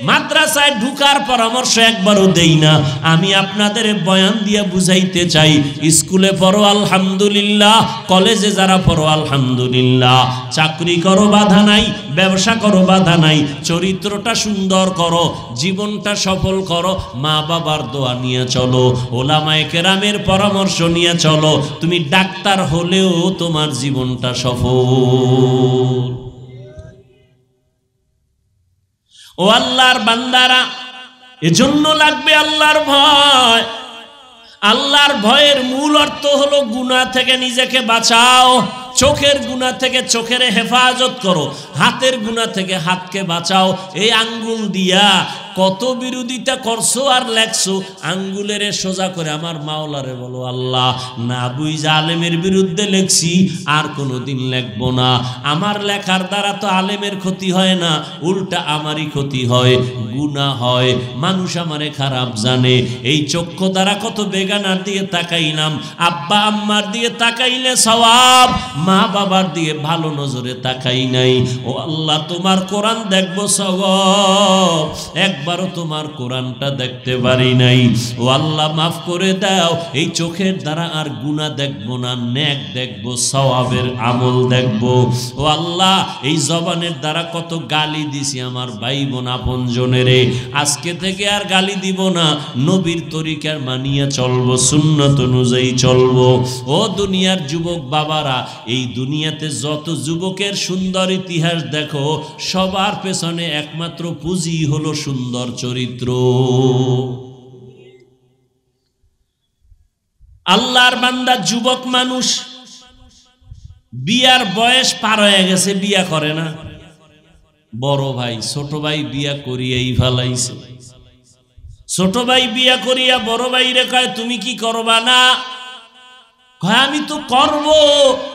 মাদ্রাসায় ঢুকার পরামর্শ একবারও দেই না। আমি আপনাদের বয়ান দিয়ে বুঝাইতে চাই, স্কুলে পড়ো আলহামদুলিল্লাহ, কলেজে যারা পড়ো আলহামদুলিল্লাহ, চাকরি করো বাধা নাই, ব্যবসা করো বাধা নাই, চরিত্রটা সুন্দর করো, জীবনটা সফল করো, মা বাবার দোয়া নিয়ে চলো, ওলামায়ে কেরামের পরামর্শ নিয়ে চলো। তুমি ডাক্তার হলেও তোমার জীবনটা সফল। ও আল্লাহর বান্দারা, এজন্য লাগবে আল্লাহর ভয়। আল্লাহর ভয়ের মূল অর্থ হলো গুনাহ থেকে নিজেকে বাঁচাও। চোখের গুনাহ থেকে চোখের হেফাজত করো, হাতের গুনাহ থেকে হাতকে বাঁচাও। এই আঙ্গুল দিয়া কত বিরোধিতা করছো আর লেখছো, আঙ্গুলের সোজা করে আমার মাওলারে বলো, আল্লাহ না বুঝা আলেমের বিরুদ্ধে লেখছি, আর কোনোদিন লেখবো না। আমার লেখার দ্বারা তো আলেমের ক্ষতি হয় না, উল্টা আমারই ক্ষতি হয়, গুনাহ হয়, মানুষ আমারে খারাপ জানে। এই চক্ষু দ্বারা কত বেগানার দিয়ে তাকাইলাম, আব্বা আম্মার দিয়ে তাকাইলে সওয়াব, মা বাবার দিয়ে ভালো নজরে তাকাই নাই। ও আল্লাহ, তোমার কোরআন দেখবো সওয়াব, একবারও তোমার কোরআনটা দেখতে পারি নাই। ও আল্লাহ মাফ করে দাও, এই চোখের দ্বারা আর গুনাহ দেখব না, নেক দেখব, সওয়াবের আমল দেখব। ও আল্লাহ এই জবানের দ্বারা কত গালি দিছি আমার ভাই বোন আপনজনেরে, আজকে থেকে আর গালি দিব না, নবীর তরিকার মানিয়া চলবো, সুন্নত অনুযায়ী চলবো। ও দুনিয়ার যুবক বাবারা, এই দুনিয়াতে যত যুবকের সুন্দর ইতিহাস দেখো, সবার পেছনে একমাত্র পুঁজি হলো সুন্দর চরিত্র। আল্লাহর বান্দা যুবক মানুষ বিয়ার বয়স পার হয়ে গেছে, বিয়া করে না। বড় ভাই ছোট ভাই বিয়া করিয়াই ফেলাইছে। ছোট ভাই বিয়া করিয়া বড় ভাই রে কয় তুমি কি করবা না? কয় আমি তো করব,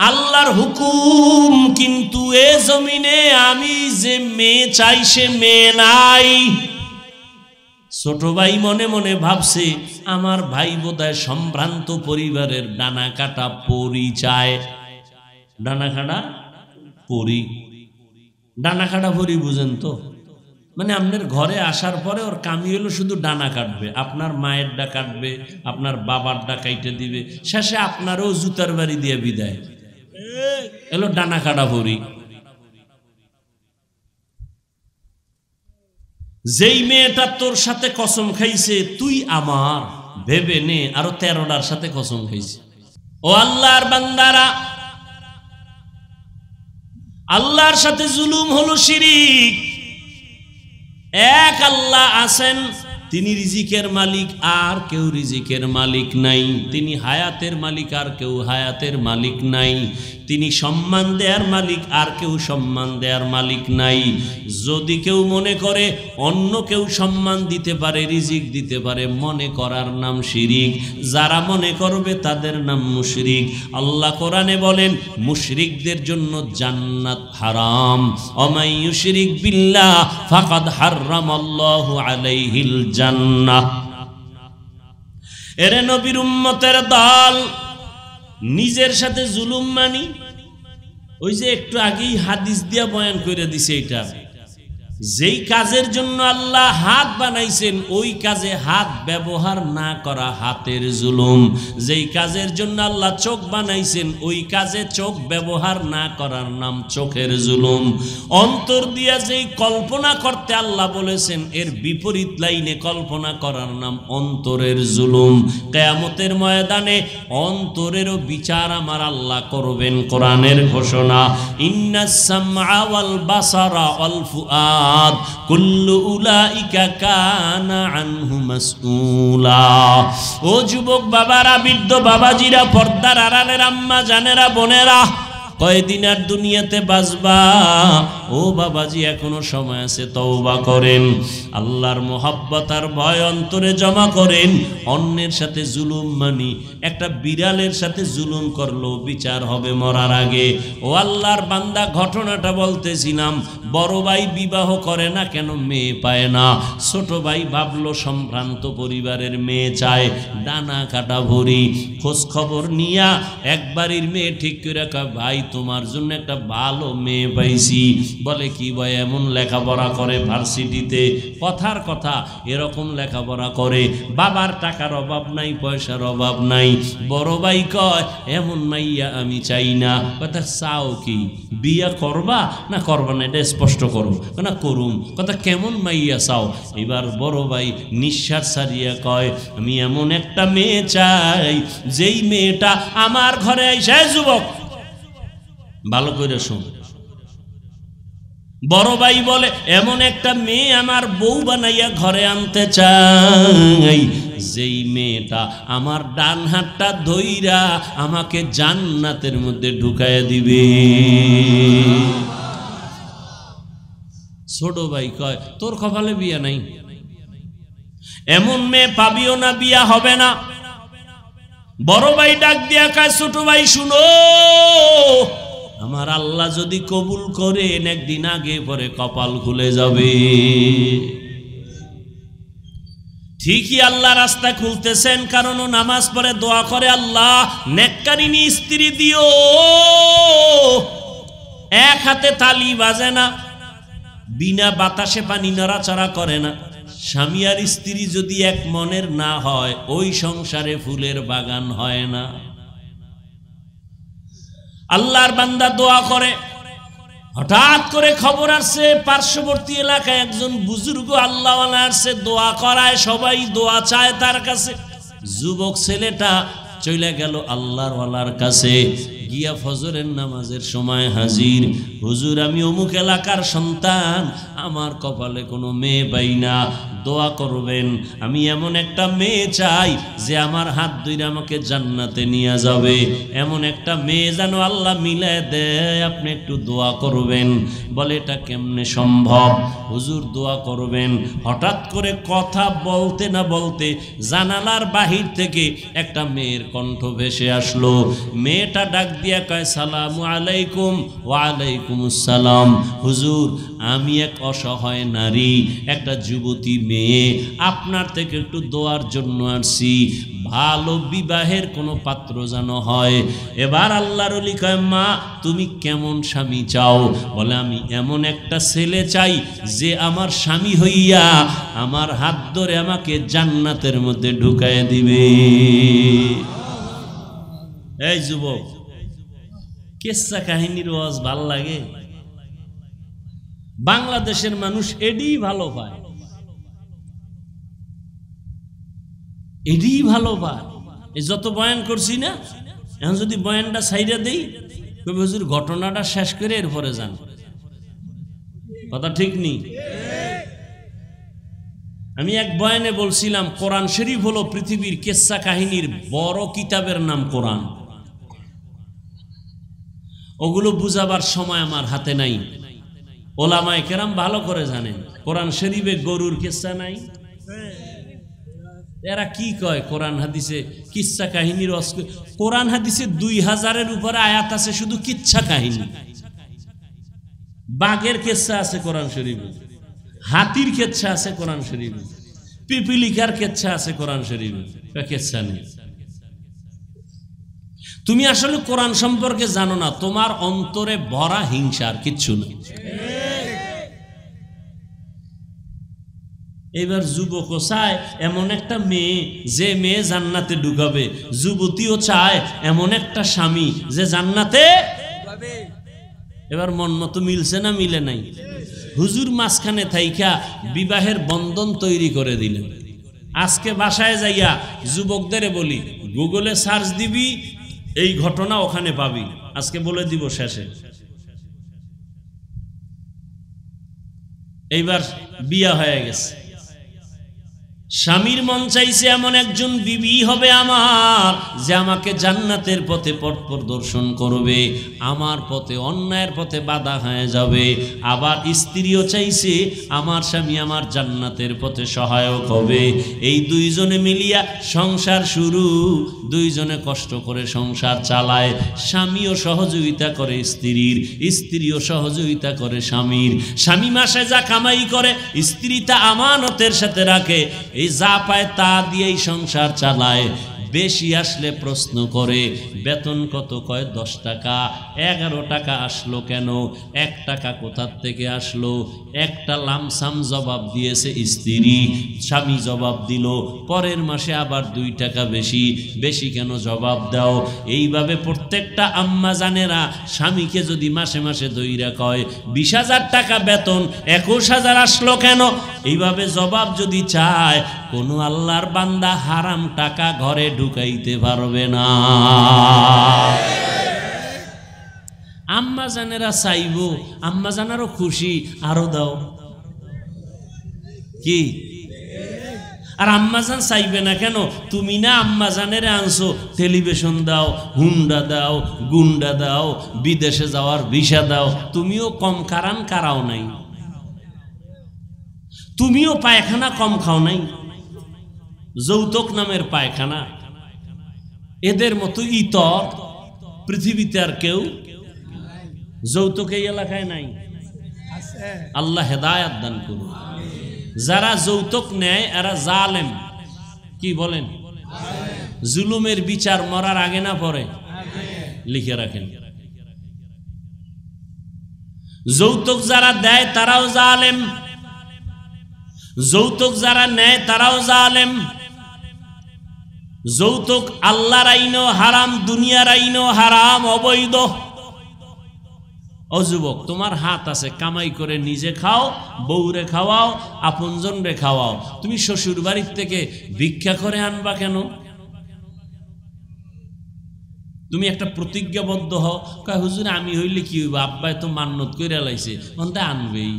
আল্লাহর হুকুম, কিন্তু এ জমিনে আমি যে মেয়ে চাই সে মেয়ে নাই। ছোট ভাই মনে মনে ভাবছে আমার ভাই বোধহয় সম্ভ্রান্ত পরিবারের ডানা কাটা পরি চায়। ডানা কাটা পরি, ডানা কাটা পরি বুঝেন তো? মানে আপনার ঘরে আসার পরে ওর কামি হলো শুধু ডানা কাটবে, আপনার মায়ের ডা কাটবে, আপনার বাবার ডা কাইটে দিবে, শেষে আপনারও জুতার বাড়ি দিয়ে বিদায়। এলো ডানা কাটা পরি। যেই মেয়েটা তোর সাথে কসম খাইছে তুই আমার, ভেবে নে আরো 13টার সাথে কসম খাইছে। ও আল্লাহর বান্দারা, আল্লাহর সাথে জুলুম হলো শিরিক। এক আল্লাহ আছেন, তিনি রিজিকের মালিক, আর কেউ রিজিকের মালিক নাই। তিনি হায়াতের মালিক, আর কেউ হায়াতের মালিক নাই। তিনি সম্মান দেয়ার মালিক, আর কেউ সম্মান দেয়ার মালিক নাই। যদি কেউ মনে করে অন্য কেউ সম্মান দিতে পারে, রিজিক দিতে পারে, মনে করার নাম শিরিক। যারা মনে করবে তাদের নাম মুশরিক। আল্লাহ কোরআনে বলেন মুশরিকদের জন্য জান্নাত হারাম। ওমাই ইউশরিক বিল্লাহ ফাকাদ হারামাল্লাহু আলাইহিল জান্নাহ। এরে নবীর উম্মতের দল, নিজের সাথে জুলুম মানি। ওই যে একটু আগেই হাদিস দিয়া বয়ান করে দিছে, এটা যেই কাজের জন্য আল্লাহ হাত বানাইছেন ওই কাজে হাত ব্যবহার না করা হাতের জুলুম। যেই কাজের জন্য আল্লাহ চোখ বানাইছেন ওই কাজে চোখ ব্যবহার না করার নাম চোখের জুলুম। অন্তর দিয়া যেই কল্পনা করতে আল্লাহ বলেছেন এর বিপরীত লাইনে কল্পনা করার নাম অন্তরের জুলুম। কিয়ামতের ময়দানে অন্তরেরও বিচার আমার আল্লাহ করবেন। কোরআনের ঘোষণা, ইন্নাস সামআ ওয়াল বাসারা ওয়াল ফুআদ কুল্লু উলাইকা কানা আনহু মাসউলা। ও যুবক বাবারা, বৃদ্ধ বাবাজিরা, পর্দার আড়ালের আম্মা জানেরা, বোনেরা, কয়দিন আর দুনিয়াতে বাঁচবা? ও বাবাজি এখনো সময় আছে, তওবা করেন, আল্লাহর মোহাব্বত আর ভয় অন্তরে জমা করেন। অন্যের সাথে জুলুম মানি, একটা বিড়ালের সাথে জুলুম করলো বিচার হবে মরার আগে। ও আল্লাহর বান্দা, ঘটনাটা বলতেছিলাম, বড় ভাই বিবাহ করে না কেন? মেয়ে পায় না। ছোট ভাই ভাবলো সম্ভ্রান্ত পরিবারের মেয়ে চায়, ডানা কাটা ভরি। খোঁজ খবর নিয়া এক বাড়ির মেয়ে ঠিক করে রাখা, ভাই তোমার জন্য একটা ভালো মেয়ে পাইছি। বলে কি ভাই? এমন লেখাপড়া করে ভার্সিটিতে, কথার কথা এরকম লেখাপড়া করে, বাবার টাকার অভাব নাই, পয়সার অভাব নাই। বড় ভাই কয় এমন মাইয়া আমি চাই না। কথা চাও কি? বিয়া করবা না করবা না এটা স্পষ্ট করো। না করুম। কথা কেমন মাইয়া চাও? এবার বড় ভাই নিঃশ্বাস ছাড়িয়া কয় আমি এমন একটা মেয়ে চাই যেই মেয়েটা আমার ঘরে আইসা, যুবক ভালো করে শুন, বড় ভাই বলে এমন একটা মেয়ে আমার বউ বানাইয়া ঘরে আনতে চাই যেই মেয়েটা আমার ডান হাতটা ধইরা আমাকে জান্নাতের মধ্যে ঢুকাইয়া দিবে। ছোট ভাই কয় তোর কপালে বিয়া নাই, এমন মেয়ে পাবিও না, বিয়া হবে না। বড় ভাই ডাক দিয়া কয় ছোট ভাই শুনো, আমার আল্লাহ যদি কবুল করেন একদিন আগে পরে কপাল খুলে যাবে। ঠিকই আল্লাহ রাস্তা খুলতেছেন, কারণ ও নামাজ পড়ে দোয়া করে আল্লাহ নেককারিনী স্ত্রী দিও। এক হাতে তালি বাজে না, বিনা বাতাসে পানি নড়াচড়া করে না। স্বামী আর স্ত্রী যদি এক মনের না হয়, ওই সংসারে ফুলের বাগান হয় না। আল্লাহর বান্দা দোয়া করে, হঠাৎ করে খবর আসছে পার্শ্ববর্তী এলাকায় একজন বুজুর্গ আল্লাহওয়ালা আসছে, দোয়া করায়, সবাই দোয়া চায় তার কাছে। যুবক ছেলেটা চলে গেল আল্লাহর ওয়ালার কাছে, গিয়া ফজরের নামাজের সময় হাজির। হুজুর, আমি অমুক এলাকার সন্তান, আমার কপালে কোনো মেয়ে পাই না, দোয়া করবেন। আমি এমন একটা মেয়ে চাই যে আমার হাত ধরে আমাকে জান্নাতে নিয়ে যাবে, এমন একটা মেয়ে যেন আল্লাহ মিলায় দেয়, আপনি একটু দোয়া করবেন। বলে, এটা কেমনে সম্ভব? হুজুর, দোয়া করবেন। হঠাৎ করে কথা বলতে না বলতে জানালার বাহির থেকে একটা মেয়ের কণ্ঠ ভেসে আসলো। মেয়েটা ডাক দিয়া কয়, সালামু আলাইকুম। ওয়ালাইকুম আসসালাম। হুজুর, আমি এক অসহায় নারী, একটা যুবতী মেয়ে, আপনার থেকে একটু দোয়ার জন্য আসছি, ভালো বিবাহের কোনো পাত্র যেন হয়। এবার আল্লাহর ওলি কয়, মা, তুমি কেমন স্বামী চাও? বলে, আমি এমন একটা ছেলে চাই যে আমার স্বামী হইয়া আমার হাত ধরে আমাকে জান্নাতের মধ্যে ঢুকায় দিবে। এই যুবক, কিসসা কাহিনীর ওয়াজ ভাল লাগে? বাংলাদেশের মানুষ এডি ভালো পায়, এডি ভালো পায়। এই যত বয়ান করছি না, এখন যদি বয়ানটা ছাইড়া দেই, কবি হুজুর ঘটনাটা শেষ করে এরপরে যান। কথা ঠিক নেই? আমি এক বয়ানে বলছিলাম, কোরআন শরীফ হলো পৃথিবীর কিসসা কাহিনীর বড় কিতাবের নাম কোরআন। ওগুলো বুঝাবার সময় আমার হাতে নাই। ওলামায়ে কেরাম ভালো করে জানেন, কোরআন শরীফে গরুর কিসসা নাই। এরা কি কয় কোরআন হাদিসে কিচ্ছা কাহিনীর? কোরআন হাদিসে 2000-এর উপরে আয়াত আছে শুধু কিচ্ছা কাহিনী। বাঘের কিচ্ছা আছে কোরআন শরীফে, হাতির কিচ্ছা আছে কোরআন শরীফে, পিপিলিকার কিচ্ছা আছে কোরআন শরীফে, কিচ্ছা নেই। তুমি আসলে কোরআন সম্পর্কে জানো না, তোমার অন্তরে ভরা হিংসার কিচ্ছু নেই। এবার যুবকও চায় এমন একটা মেয়ে যে মেয়ে জান্নাতে ঢুকাবে, যুবতীও চায় এমন একটা স্বামী যে জান্নাতে। এবার মন মতো মিলছে না মিলে নাই? হুজুর মাঝখানে থাইকা বিবাহের বন্ধন তৈরি করে দিলেন। আজকে বাসায় যাইয়া যুবকদের বলি, গুগলে সার্চ দিবি, এই ঘটনা ওখানে পাবি। আজকে বলে দিব শেষে। এইবার বিয়া হয়ে গেছে, স্বামীর মন চাইছে এমন একজন বিবি হবে আমার যে আমাকে জান্নাতের পথে পথ প্রদর্শন করবে, আমার পথে অন্যায়ের পথে বাধা হয়ে যাবে। আবার স্ত্রীও চাইছে আমার স্বামী আমার জান্নাতের পথে সহায়ক হবে। এই দুইজনে মিলিয়া সংসার শুরু, দুইজনে কষ্ট করে সংসার চালায়। স্বামীও সহযোগিতা করে স্ত্রীর, স্ত্রীও সহযোগিতা করে স্বামীর। স্বামী মাসে যা কামাই করে স্ত্রী তা আমানতের সাথে রাখে, এই যা পায় তা দিয়েই সংসার চালায়। বেশি আসলে প্রশ্ন করে, বেতন কত? কয় 10 টাকা। 11 টাকা আসলো কেন? 1 টাকা কোথার থেকে আসলো? একটা লামসাম জবাব দিয়েছে স্ত্রী, স্বামী জবাব দিল, পরের মাসে আবার 2 টাকা বেশি। বেশি কেন জবাব দাও? এইভাবে প্রত্যেকটা আম্মা জানেরা স্বামীকে যদি মাসে মাসে দইরা কয় 20,000 টাকা বেতন, 21,000 আসলো কেন? এইভাবে জবাব যদি চায়, কোনো আল্লাহর বান্দা হারাম টাকা ঘরে ঢুকাইতে পারবে না। আম্মা জানেরা চাইব, আম্মা জানারও খুশি, আরো দাও কি? আর আম্মা জান চাইবে না কেন? তুমি না আম্মা জানেরা আনছো, টেলিভিশন দাও, হুন্ডা দাও, গুন্ডা দাও, বিদেশে যাওয়ার ভিসা দাও। তুমিও কম কারাও নাই, তুমিও পায়খানা কম খাও নাই, যৌতুক নামের পায়খানা। এদের মতো ইতর পৃথিবীতে আর কেউ যৌতুক এই এলাকায় নাই। আল্লাহ হেদায়াত দান করুন। যারা যৌতুক নেয় এরা জালেম। কি বলেন? জুলুমের বিচার মরার আগে না পরে? লিখে রাখেন। যৌতুক যারা দেয় তারাও জালেম, যৌতুক যারা নেয় তারাও জালেম। যৌতুক আল্লাহর আইনও হারাম, দুনিয়ার আইনও হারাম, অবৈধ। ও যুবক, তোমার হাত আছে, কামাই করে নিজে খাও, বউরে খাওয়াও, আপনজন রে খাওয়াও। তুমি শ্বশুর বাড়ির থেকে ভিক্ষা করে আনবা কেন? তুমি একটা প্রতিজ্ঞাবদ্ধ হও, কয় হুজুর আমি হইলে কি হইব, আব্বাই তো মান্নত কইরা লাইছে, মনটা আনবেই।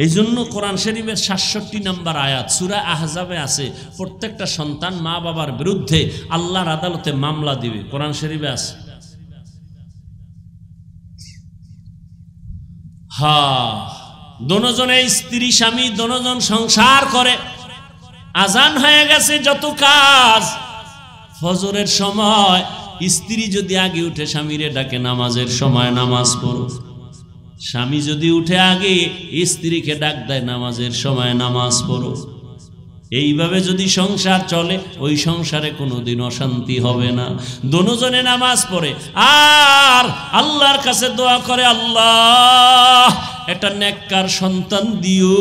এই জন্য কোরআন শরীফের ৬৭ নম্বর আয়াত সূরা আহজাবে আছে, প্রত্যেকটা সন্তান মা বাবার বিরুদ্ধে আল্লাহর আদালতে মামলা দিবে, কোরআন শরীফে আছে। দোনোজনে স্ত্রী স্বামী দোনোজন সংসার করে, আজান হয়ে গেছে, যত কাজ। ফজরের সময় স্ত্রী যদি আগে উঠে স্বামীরে ডাকে নামাজের সময় নামাজ পড়ো, স্বামী যদি উঠে আগে স্ত্রীকে ডাক দেয় নামাজের সময় নামাজ পড়ো। এইভাবে যদি সংসার চলে, ওই সংসারে কোনোদিন অশান্তি হবে না। দোনোজনে নামাজ পড়ে আর আল্লাহর কাছে দোয়া করে, আল্লাহ একটা নেককার সন্তান দিও,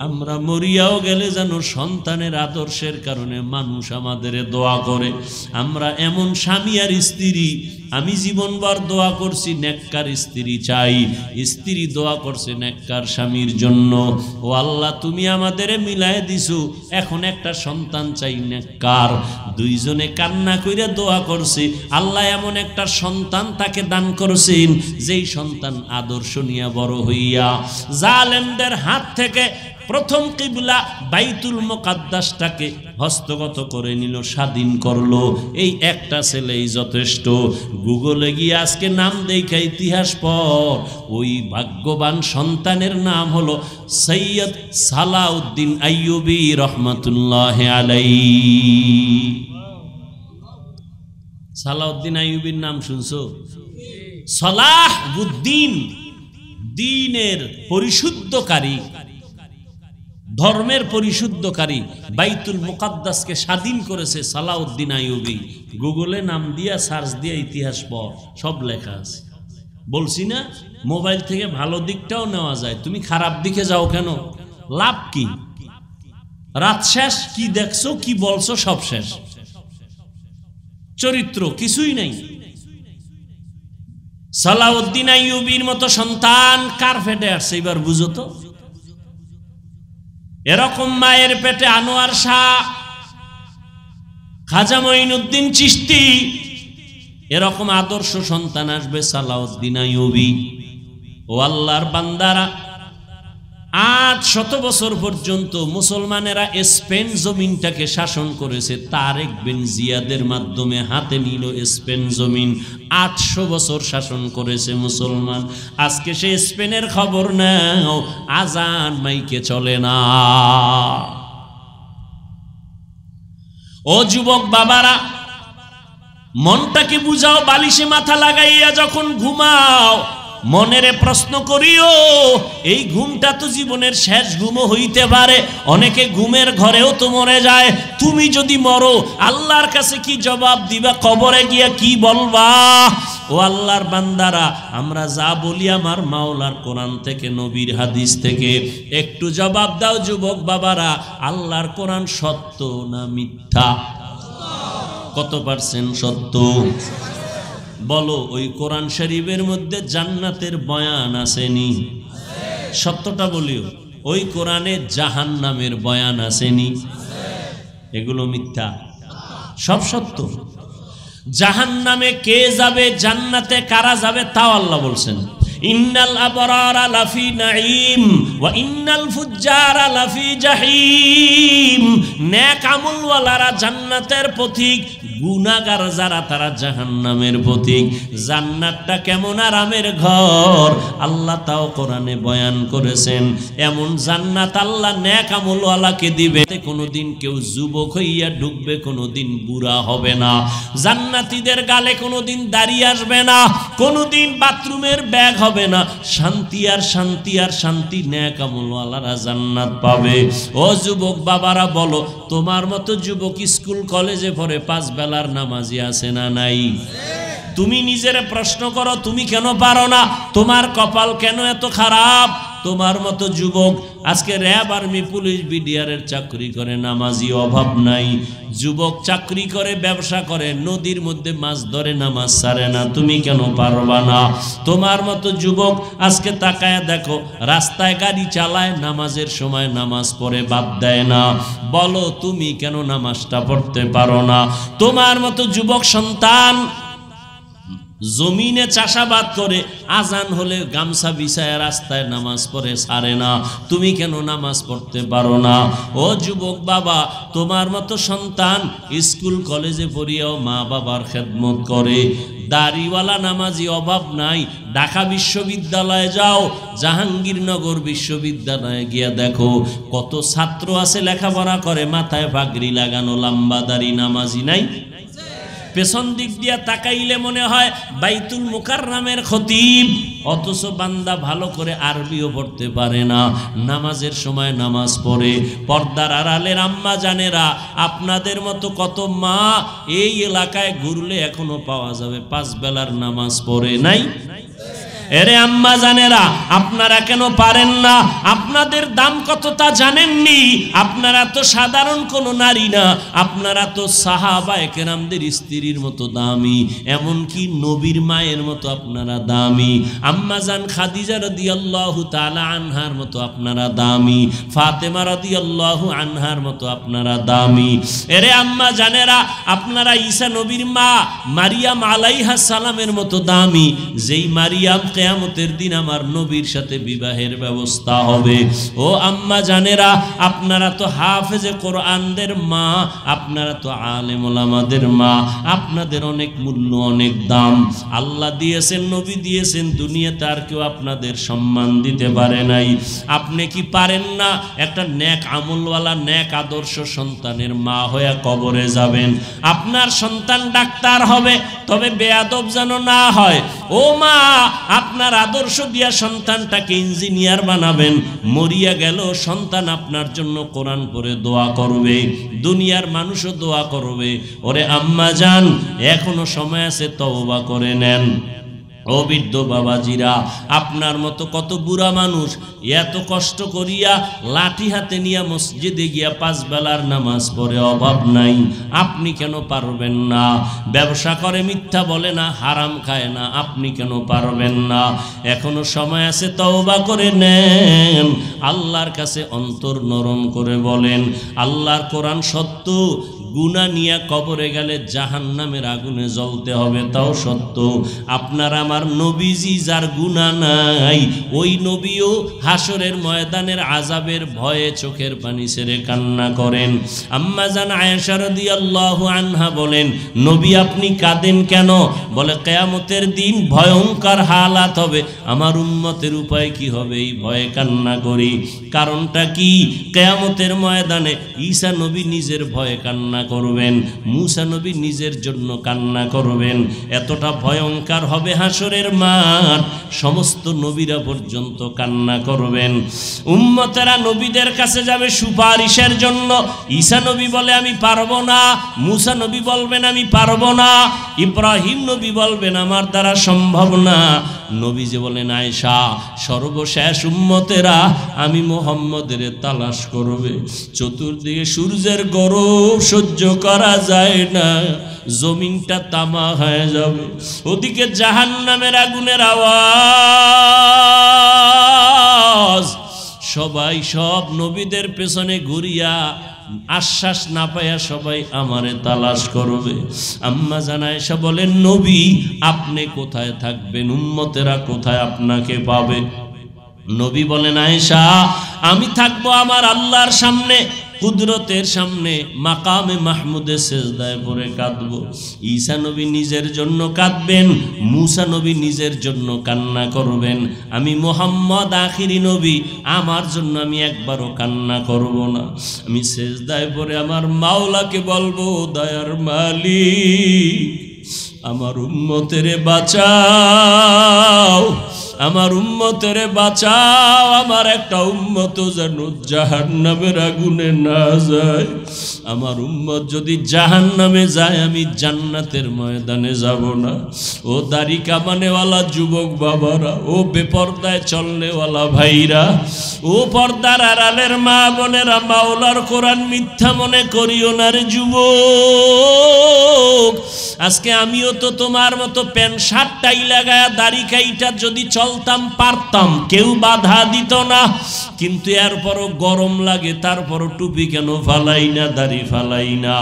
আমরা মরিয়াও গেলে যেন সন্তানের আদর্শের কারণে মানুষ আমাদের দোয়া করে। আমরা এমন স্বামী আর স্ত্রী, আমি জীবনভর দোয়া করছি নেককার স্ত্রী চাই, স্ত্রী দোয়া করছে নেককার স্বামীর জন্য। ও আল্লাহ, তুমি আমাদের মিলায় দিছো, এখন একটা সন্তান চাই নেককার। দুইজনে কান্না কইরা দোয়া করছে, আল্লাহ এমন একটা সন্তান তাকে দান করছেন, যেই সন্তান আদর্শ নিয়ে বড় হইয়া জালেমদের হাত থেকে প্রথম কিবলা বাইতুল মুকাদ্দাসটাকে হস্তগত করে নিল, স্বাধীন করলো। এই একটা ছেলেই যথেষ্ট। গুগলে গিয়ে আজকে নাম দেখা ইতিহাস পর, ওই ভাগ্যবান সন্তানের নাম হলো সৈয়দ সালাউদ্দিন আইয়ুবী রহমাতুল্লাহ আলাইহি। সালাউদ্দিন আইয়ুবীর নাম শুনছো? সালাহুদ্দিন, দ্বীনের পরিশুদ্ধকারী, ধর্মের পরিশুদ্ধকারী, বাইতুল মুকাদ্দাসকে স্বাধীন করেছে সালাউদ্দিন আইয়ুবী। গুগলে নাম দিয়া সার্চ দিয়া ইতিহাস পড়, সব লেখা আছে। বলছি না, মোবাইল থেকে ভালো দিকটাও নেওয়া যায়, তুমি খারাপ দিকে যাও কেন? লাভ কি? রাত শেষ, কি দেখছো কি বলছো সব শেষ, চরিত্র কিছুই নাই। সালাউদ্দিন আইয়ুবীর মতো সন্তান কার পেটে আসছে এবার বুঝো তো। এরকম মায়ের পেটে আনোয়ার শাহ, খাজা মঈনুদ্দিন চিশতি, এরকম আদর্শ সন্তান আসবে সালাউদ্দিন আইয়ুবী। ও আল্লাহর বান্দারা, 800 বছর পর্যন্ত মুসলমানেরা স্পেন জমিনটাকে শাসন করেছে। তারেক বিন জিয়াদের মাধ্যমে হাতে নিল স্পেন জমিন। 800 বছর শাসন করেছে মুসলমান। আজকে সে স্পেনের খবর নাও, আজান মাইকে চলে না। ও যুবক বাবারা, মনটাকে বুঝাও, বালিশে মাথা লাগাইয়া যখন ঘুমাও, মনেরে প্রশ্ন করিও, এই ঘুমটা তো জীবনের শেষ ঘুমও হইতে পারে। অনেকে ঘুমের ঘরেও তো মরে যায়। তুমি যদি মরো, আল্লাহর কাছে কি জবাব দিবা? কবরে গিয়া কি বলবা? ও আল্লাহর বান্দারা, আমরা যা বলি আমার মাওলার কোরআন থেকে, নবীর হাদিস থেকে, একটু জবাব দাও যুবক বাবারা। আল্লাহর কোরআন সত্য না মিথ্যা? কত পার্সেন্ট সত্য বলো? ওই কোরআন শরীফের মধ্যে জান্নাতের বয়ান আসেনি? সত্যটা বলিও, ওই কোরআনে জাহান্নামের বয়ান আসেনি? এগুলো মিথ্যা, সব সত্য। জাহান্নামে কে যাবে, জান্নাতে কারা যাবে, তাও আল্লাহ বলছেন। ইন্নাল আবরারা লাফি নাঈম ওয়া ইন্নাল ফুজ্জারা লাফি জাহিম। নেক আমলওয়ালারা জান্নাতের পথিক, গুনাহগার যারা তারা জাহান্নামের পথিক। জান্নাতটা কেমন আরামের ঘর, আল্লাহ তাও কোরআনে বয়ান করেছেন। এমন জান্নাত আল্লাহ নেক আমলওয়ালাকে দিবে, কোনোদিন কেউ যুবক হইয়া ঢুকবে, কোনোদিন বুড়া হবে না। জান্নাতীদের গালে কোনোদিন দাড়ি আসবে না, কোনোদিন বাথরুমের ব্যাগ হবে না। শান্তি আর শান্তি আর শান্তি, নেক আমলওয়ালারা জান্নাত পাবে। ও যুবক বাবারা বলো, তোমার মতো যুবক স্কুল কলেজে পড়ে 5 বেলার নামাজি আছে না নাই? তুমি নিজের প্রশ্ন করো, তুমি কেন পারো না? তোমার কপাল কেন এত খারাপ? তোমার মতো যুবক আজকে র্যাব, আর্মি, পুলিশ, বিডিআরের চাকরি করে, নামাজি অভাব নাই। যুবক চাকরি করে, ব্যবসা করে, নদীর মধ্যে মাছ ধরে, নামাজ ছাড়ে না। তুমি কেন পারবা না? তোমার মতো যুবক আজকে তাকায় দেখো, রাস্তায় গাড়ি চালায়, নামাজের সময় নামাজ পড়ে বাদ দেয় না। বলো তুমি কেন নামাজটা পড়তে পারো না? তোমার মতো যুবক সন্তান জমিনে চাষাবাদ করে, আজান হলে গামছা বিছায় রাস্তায় নামাজ পড়ে ছাড়ে না। তুমি কেন নামাজ পড়তে পারো না? ও যুবক বাবা, তোমার মতো সন্তান স্কুল কলেজে পড়িয়াও মা বাবার খেদমত করে। দাড়িওয়ালা নামাজি অভাব নাই। ঢাকা বিশ্ববিদ্যালয়ে যাও, জাহাঙ্গীরনগর বিশ্ববিদ্যালয়ে গিয়া দেখো কত ছাত্র আছে লেখাপড়া করে, মাথায় পাগড়ি লাগানো, লম্বা দাড়ি, নামাজি নাই। পেছন দিক দিয়া তাকাইলে মনে হয় বাইতুল মুকাররমের খতিব, অথচ বান্দা ভালো করে আরবিও পড়তে পারে না, নামাজের সময় নামাজ পড়ে। পর্দার আড়ালের আম্মা জানেরা, আপনাদের মতো কত মা এই এলাকায় ঘুরলে এখনো পাওয়া যাবে 5 বেলার নামাজ পড়ে নাই। এরে আম্মা জানেরা, আপনারা কেন পারেন না? আপনাদের দাম কত তা জানেননি? আপনারা তো সাধারণ কোনো নারী না, আপনারা তো সাহাবায়ে কেরামদের স্ত্রীর মতো দামি, এমনকি নবীর মায়ের মতো আপনারা দামি। আম্মা জান খাদিজা রাদিয়াল্লাহু তাআলা আনহার মতো আপনারা দামি, ফাতেমা রাদিয়াল্লাহু আনহার মতো আপনারা দামি। এরে আম্মা জানেরা, আপনারা ঈসা নবীর মা মারিয়াম আলাইহা সালামের মতো দামি, যেই মারিয়াম কিয়ামতের দিন আমার নবীর সাথে বিবাহের ব্যবস্থা হবে। ও আম্মা জানেরা, আপনারা তো হাফেজে কোরআনদের মা, আপনারা তো আলেম ওলামাদের মা, আপনাদের অনেক মূল্য, অনেক দাম আল্লাহ দিয়েছেন, নবী দিয়েছেন, দুনিয়াতে আর কেউ আপনাদের সম্মান দিতে পারে নাই। আপনি কি পারেন না একটা নেক আমলওয়ালা, নেক আদর্শ সন্তানের মা হয়ে কবরে যাবেন? আপনার সন্তান ডাক্তার হবে, তবে বেয়াদব যেন না হয়। ও মা, আপনার আদর্শ দিয়া সন্তানটাকে ইঞ্জিনিয়ার বানাবেন, মরিয়া গেল সন্তান আপনার জন্য কোরআন পড়ে দোয়া করবে, দুনিয়ার মানুষও দোয়া করবে। ওরে আম্মা জান, এখনো সময় আছে, তওবা করে নেন। ও বৃদ্ধ বাবাজিরা, আপনার মতো কত বুড়া মানুষ এত কষ্ট করিয়া লাঠি হাতে নিয়ে মসজিদে গিয়া 5 বেলার নামাজ পড়ে, অভাব নাই। আপনি কেন পারবেন না? ব্যবসা করে, মিথ্যা বলে না, হারাম খায় না, আপনি কেন পারবেন না? এখনো সময় আছে, তওবা করে নেন। আল্লাহর কাছে অন্তর নরম করে বলেন, আল্লাহর কোরআন সত্য, গুনাহ নিয়ে কবরে গেলে জাহান্নামের আগুনে জ্বলতে হবে, তাও সত্য। আপনার আমার নবীজি যার গুনাহ নাই, ওই নবীও হাসরের ময়দানের আযাবের ভয়ে চোখের পানি ছেড়ে কান্না করেন। আম্মা জান আয়েশা রাদিয়াল্লাহু আনহা বলেন, নবী আপনি কাঁদেন কেন? বলে কিয়ামতের দিন ভয়ঙ্কর হালাত হবে, আমার উম্মতের উপায় কি হবে, এই ভয়ে কান্না করি। কারণটা কি? কিয়ামতের ময়দানে ঈসা নবী নিজের ভয়ে কান্না করবেন, মূসা নবী নিজের জন্য কান্না করবেন। এতটা ভয়ঙ্কর হবে হাসরের মাঠ, সমস্ত নবীরা পর্যন্ত কান্না করবেন। উম্মতেরা নবীদের কাছে যাবে সুপারিশের জন্য। ঈসা নবী বলে আমি পারবো না, মূসা নবী বলবেন আমি পারবো না, ইব্রাহিম নবী বলবেন আমার দ্বারা সম্ভব না। নবী যে বলেন, আয়েশা সর্বশেষ উম্মতেরা আমি মুহাম্মদের তালাশ করবে, চতুর্দিকে সূর্যের গরম সহ্য করা যায় না, জমিনটা তামা হয়ে যাবে, ওদিকে জাহান্নামের আগুনের আওয়াজ। সবাই সব নবীদের পেছনে ঘুরিয়া আশ্বাস না পায়া সবাই আমারে তালাশ করবে। আম্মা জান আয়েশা বলেন, নবী আপনি কোথায় থাকবেন? উম্মতেরা কোথায় আপনাকে পাবে? নবী বলেন, আয়েশা আমি থাকবো আমার আল্লাহর সামনে, কুদরতের সামনে, মাকামে মাহমুদে সেজদায় পড়ে কাঁদবো। ঈসা নবী নিজের জন্য কাঁদবেন, মূসা নবী নিজের জন্য কান্না করবেন। আমি মুহাম্মদ আখিরি নবী, আমার জন্য আমি একবারও কান্না করব না। আমি সেজদায় পড়ে আমার মাওলাকে বলবো, দয়ার মালিক আমার উম্মতেরে বাঁচাও, আমার উম্মতের বাঁচাও, আমার একটা উম্মত যেন জাহান্নামের আগুনে না যায়। আমার উম্মত যদি জাহান্নামে যায় আমি জান্নাতের ময়দানে যাব না। ও দাড়ি কামানেওয়ালা যুবক বাবারা, ও বেপর্দায় চলনেওয়ালা ভাইরা, ও পর্দার আড়ালের মা বোনেরা, মাওলার কোরআন মিথ্যা মনে করিও না রে যুবক। আজকে আমিও তো তোমার মতো প্যান্ট শার্ট টাই লাগায়া দাড়ি কাইটা যদি চলতাম পারতাম, কেউ বাধা দিত না। কিন্তু এরপরও গরম লাগে, তারপরও টুপি কেন ফালাই না, দাড়ি ফালাই না,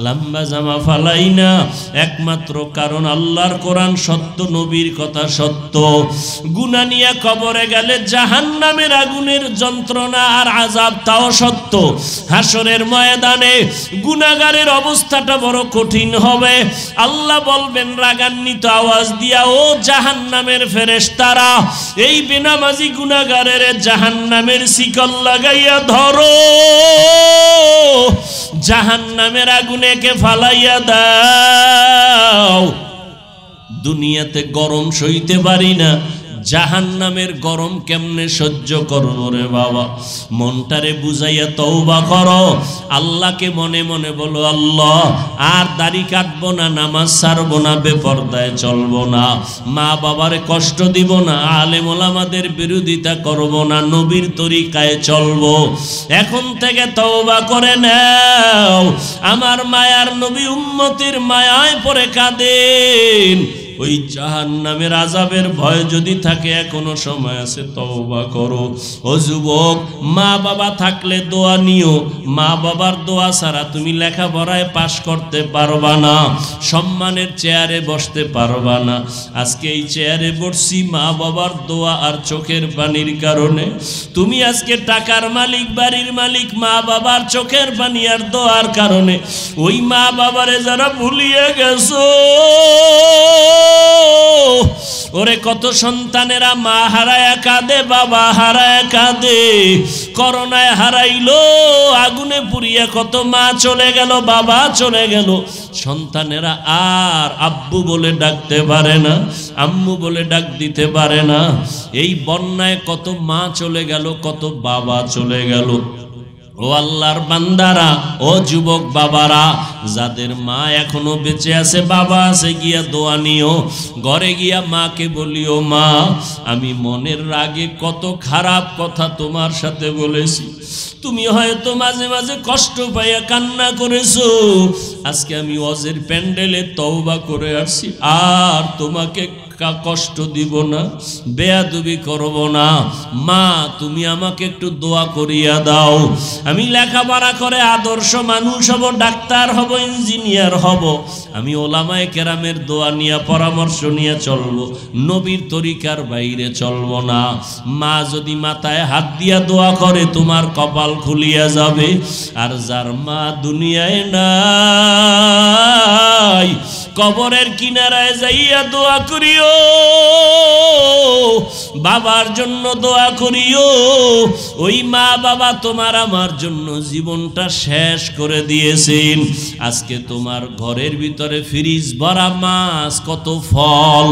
লম্বা জামা ফালাই না? একমাত্র কারণ আল্লাহর কোরআন সত্য, নবীর কথা সত্য। গুনাহ নিয়ে কবরে গেলে জাহান্নামের আগুনের যন্ত্রণা আর আযাব তাও সত্য। হাসরের ময়দানে গুনাহগারের অবস্থাটা বড় কঠিন হবে। আল্লাহ বলবেন রাগান্বিত আওয়াজ দিয়া, ও জাহান্নামের ফেরেশতারা, এই বেনামাজি গুনাহগারের জাহান্নামের শিকল লাগাইয়া ধরো, জাহান্নামের আগুনে কে ফালাইয়া দাও। দুনিয়াতে গরম সইতে পারি না, জাহান্নামের গরম কেমনে সহ্য করবো রে বাবা? মনটারে বুঝাইয়া তওবা করো, আল্লাহকে মনে মনে বলো, আল্লাহ আর দাড়ি কাটবো না, নামাজ ছাড়বো না, বেপরদায় চলবো না, মা বাবারে কষ্ট দিব না, আলেম ওলামাদের বিরোধিতা করব না, নবীর তরিকায় চলবো। এখন থেকে তওবা করে নাও। আমার মায়ার নবী উম্মতের মায়ায় পড়ে কাঁদেন। ওই জাহান্নামের আযাবের ভয় যদি থাকে এখনো সময় আছে, তওবা করো। ও যুবক, মা বাবা থাকলে দোয়া নিও। মা বাবার দোয়া ছাড়া তুমি লেখাপড়ায় পাশ করতে পারবা না, সম্মানের চেয়ারে বসতে পারবা না। আজকে এই চেয়ারে বসছি মা বাবার দোয়া আর চোখের পানির কারণে। তুমি আজকে টাকার মালিক, বাড়ির মালিক, মা বাবার চোখের পানি আর দোয়ার কারণে। ওই মা বাবারে যারা ভুলিয়ে গেছো, ওরে কত সন্তানেরা মা হারায় কাঁদে, বাবা হারায় কাঁদে। করোনায় হারাইলো, আগুনে পুড়িয়ে কত মা চলে গেল, বাবা চলে গেল। সন্তানেরা আর আব্বু বলে ডাকতে পারে না, আম্মু বলে ডাক দিতে পারে না। এই বন্যায় কত মা চলে গেল, কত বাবা চলে গেল। ও আল্লাহর বান্দারা, ও যুবক বাবারা, যাদের মা এখনো বেঁচে আছে, বাবা আছে, গিয়া দোয়া নিও। ঘরে গিয়া মাকে বলিও, মা আমি মনের রাগে কত খারাপ কথা তোমার সাথে বলেছি, তুমি হয়তো মাঝে মাঝে কষ্ট পাইয়া কান্না করেছো। আজকে আমি ওয়াজের প্যান্ডেলে তওবা করে আসছি, আর তোমাকে কষ্ট দিব না, বেয়াদবি করব না। মা তুমি আমাকে একটু দোয়া করিয়া দাও। আমি লেখাপড়া করে আদর্শ মানুষ হব, ডাক্তার হব, ইঞ্জিনিয়ার হব। আমি ওলামায়ে কেরামের দোয়া নিয়ে, পরামর্শ নিয়ে চলবো, নবীর তরিকার বাইরে চলবো না। মা যদি মাথায় হাত দিয়া দোয়া করে, তোমার কপাল খুলিয়া যাবে। আর যার মা দুনিয়ায় নাই, কবরের কিনারায় যাইয়া দোয়া করিও, বাবার জন্য দোয়া করিও। ওই মা বাবা তোমার আমার জন্য জীবনটা শেষ করে দিয়েছেন। আজকে তোমার ঘরের ভিতরে ফ্রিজ ভরা মাছ, কত ফল,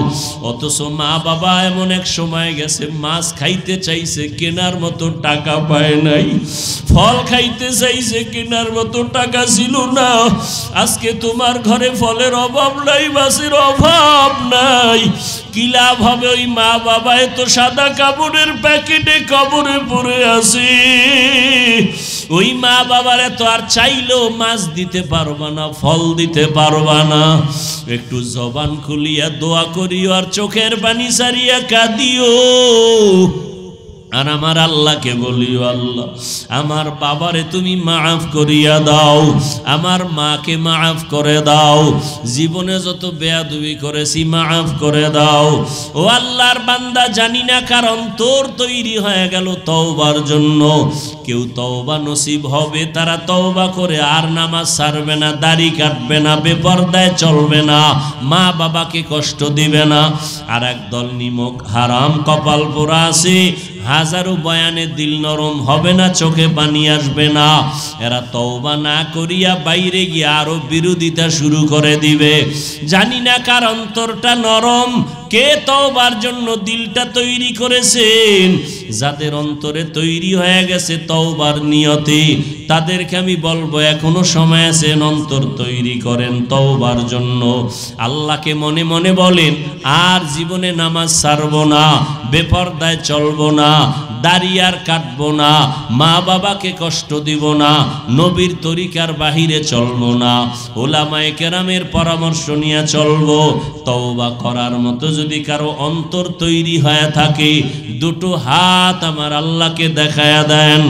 অথচ মা বাবা এমন এক সময় গেছে মাছ খাইতে চাইছে, কেনার মতো টাকা পায় নাই। ফল খাইতে চাইছে, কেনার মতো টাকা ছিল না। আজকে তোমার ঘরে ফলের অভাব নাই, মাছের অভাব নাই। কি লাভ হবে? ওই মা বাবা তো সাদা কাপড়ের প্যাকেটে কবরে পড়ে আছে। ওই মা বাবারে তো আর চাইলেও মাছ দিতে পারবা না, ফল দিতে পারবা না। একটু জবান খুলিয়া দোয়া করিও, আর চোখের পানি সারিয়া কাঁদিও। আর আমার আল্লাহকে বলিও, আল্লাহ আমার বাবারে তুমি মাফ করিয়া দাও, আমার মাকে মাফ করে দাও, জীবনে যত বেয়াদবি করেছি মাফ করে দাও। ও আল্লাহর বান্দা, জানি না কারণ তোর তৈরি হয়ে গেল তওবার জন্য। কেউ তওবা নসিব হবে, তারা তওবা করে আর নামাজ ছাড়বে না, দাড়ি কাটবে না, বেপরদায় চলবে না, মা বাবাকে কষ্ট দিবে না। আর একদল নিমক হারাম কপাল পোড়া আছে, হাজারো বয়ানে দিল নরম হবে না, চোখে পানি আসবে না। এরা তওবা না করিয়া বাইরে গিয়ে আরো বিরোধিতা শুরু করে দিবে। জানি না কার অন্তরটা নরম, কে তওবার জন্য দিলটা তৈরি করেছেন? যাদের অন্তরে তৈরি হয়ে গেছে তওবার নিয়তে, তাদেরকে আমি বলবো এখনো সময় আছে, অন্তর তৈরি করেন তওবার জন্য। আল্লাহকে মনে মনে বলেন, আর জীবনে নামাজ ছাড়বো না, বেপরদায় চলবো না, দাড়ি আর কাটবো না, মা বাবাকে কষ্ট দিব না, নবীর তরিকার বাহিরে চলবো না, ওলামায়ে কেরামের পরামর্শ নিয়ে চলবো। তওবা করার মতো যদি কারো অন্তর তৈরি হয়ে থাকে, দুটো হাত আমার আল্লাহকে দেখায়া দেন।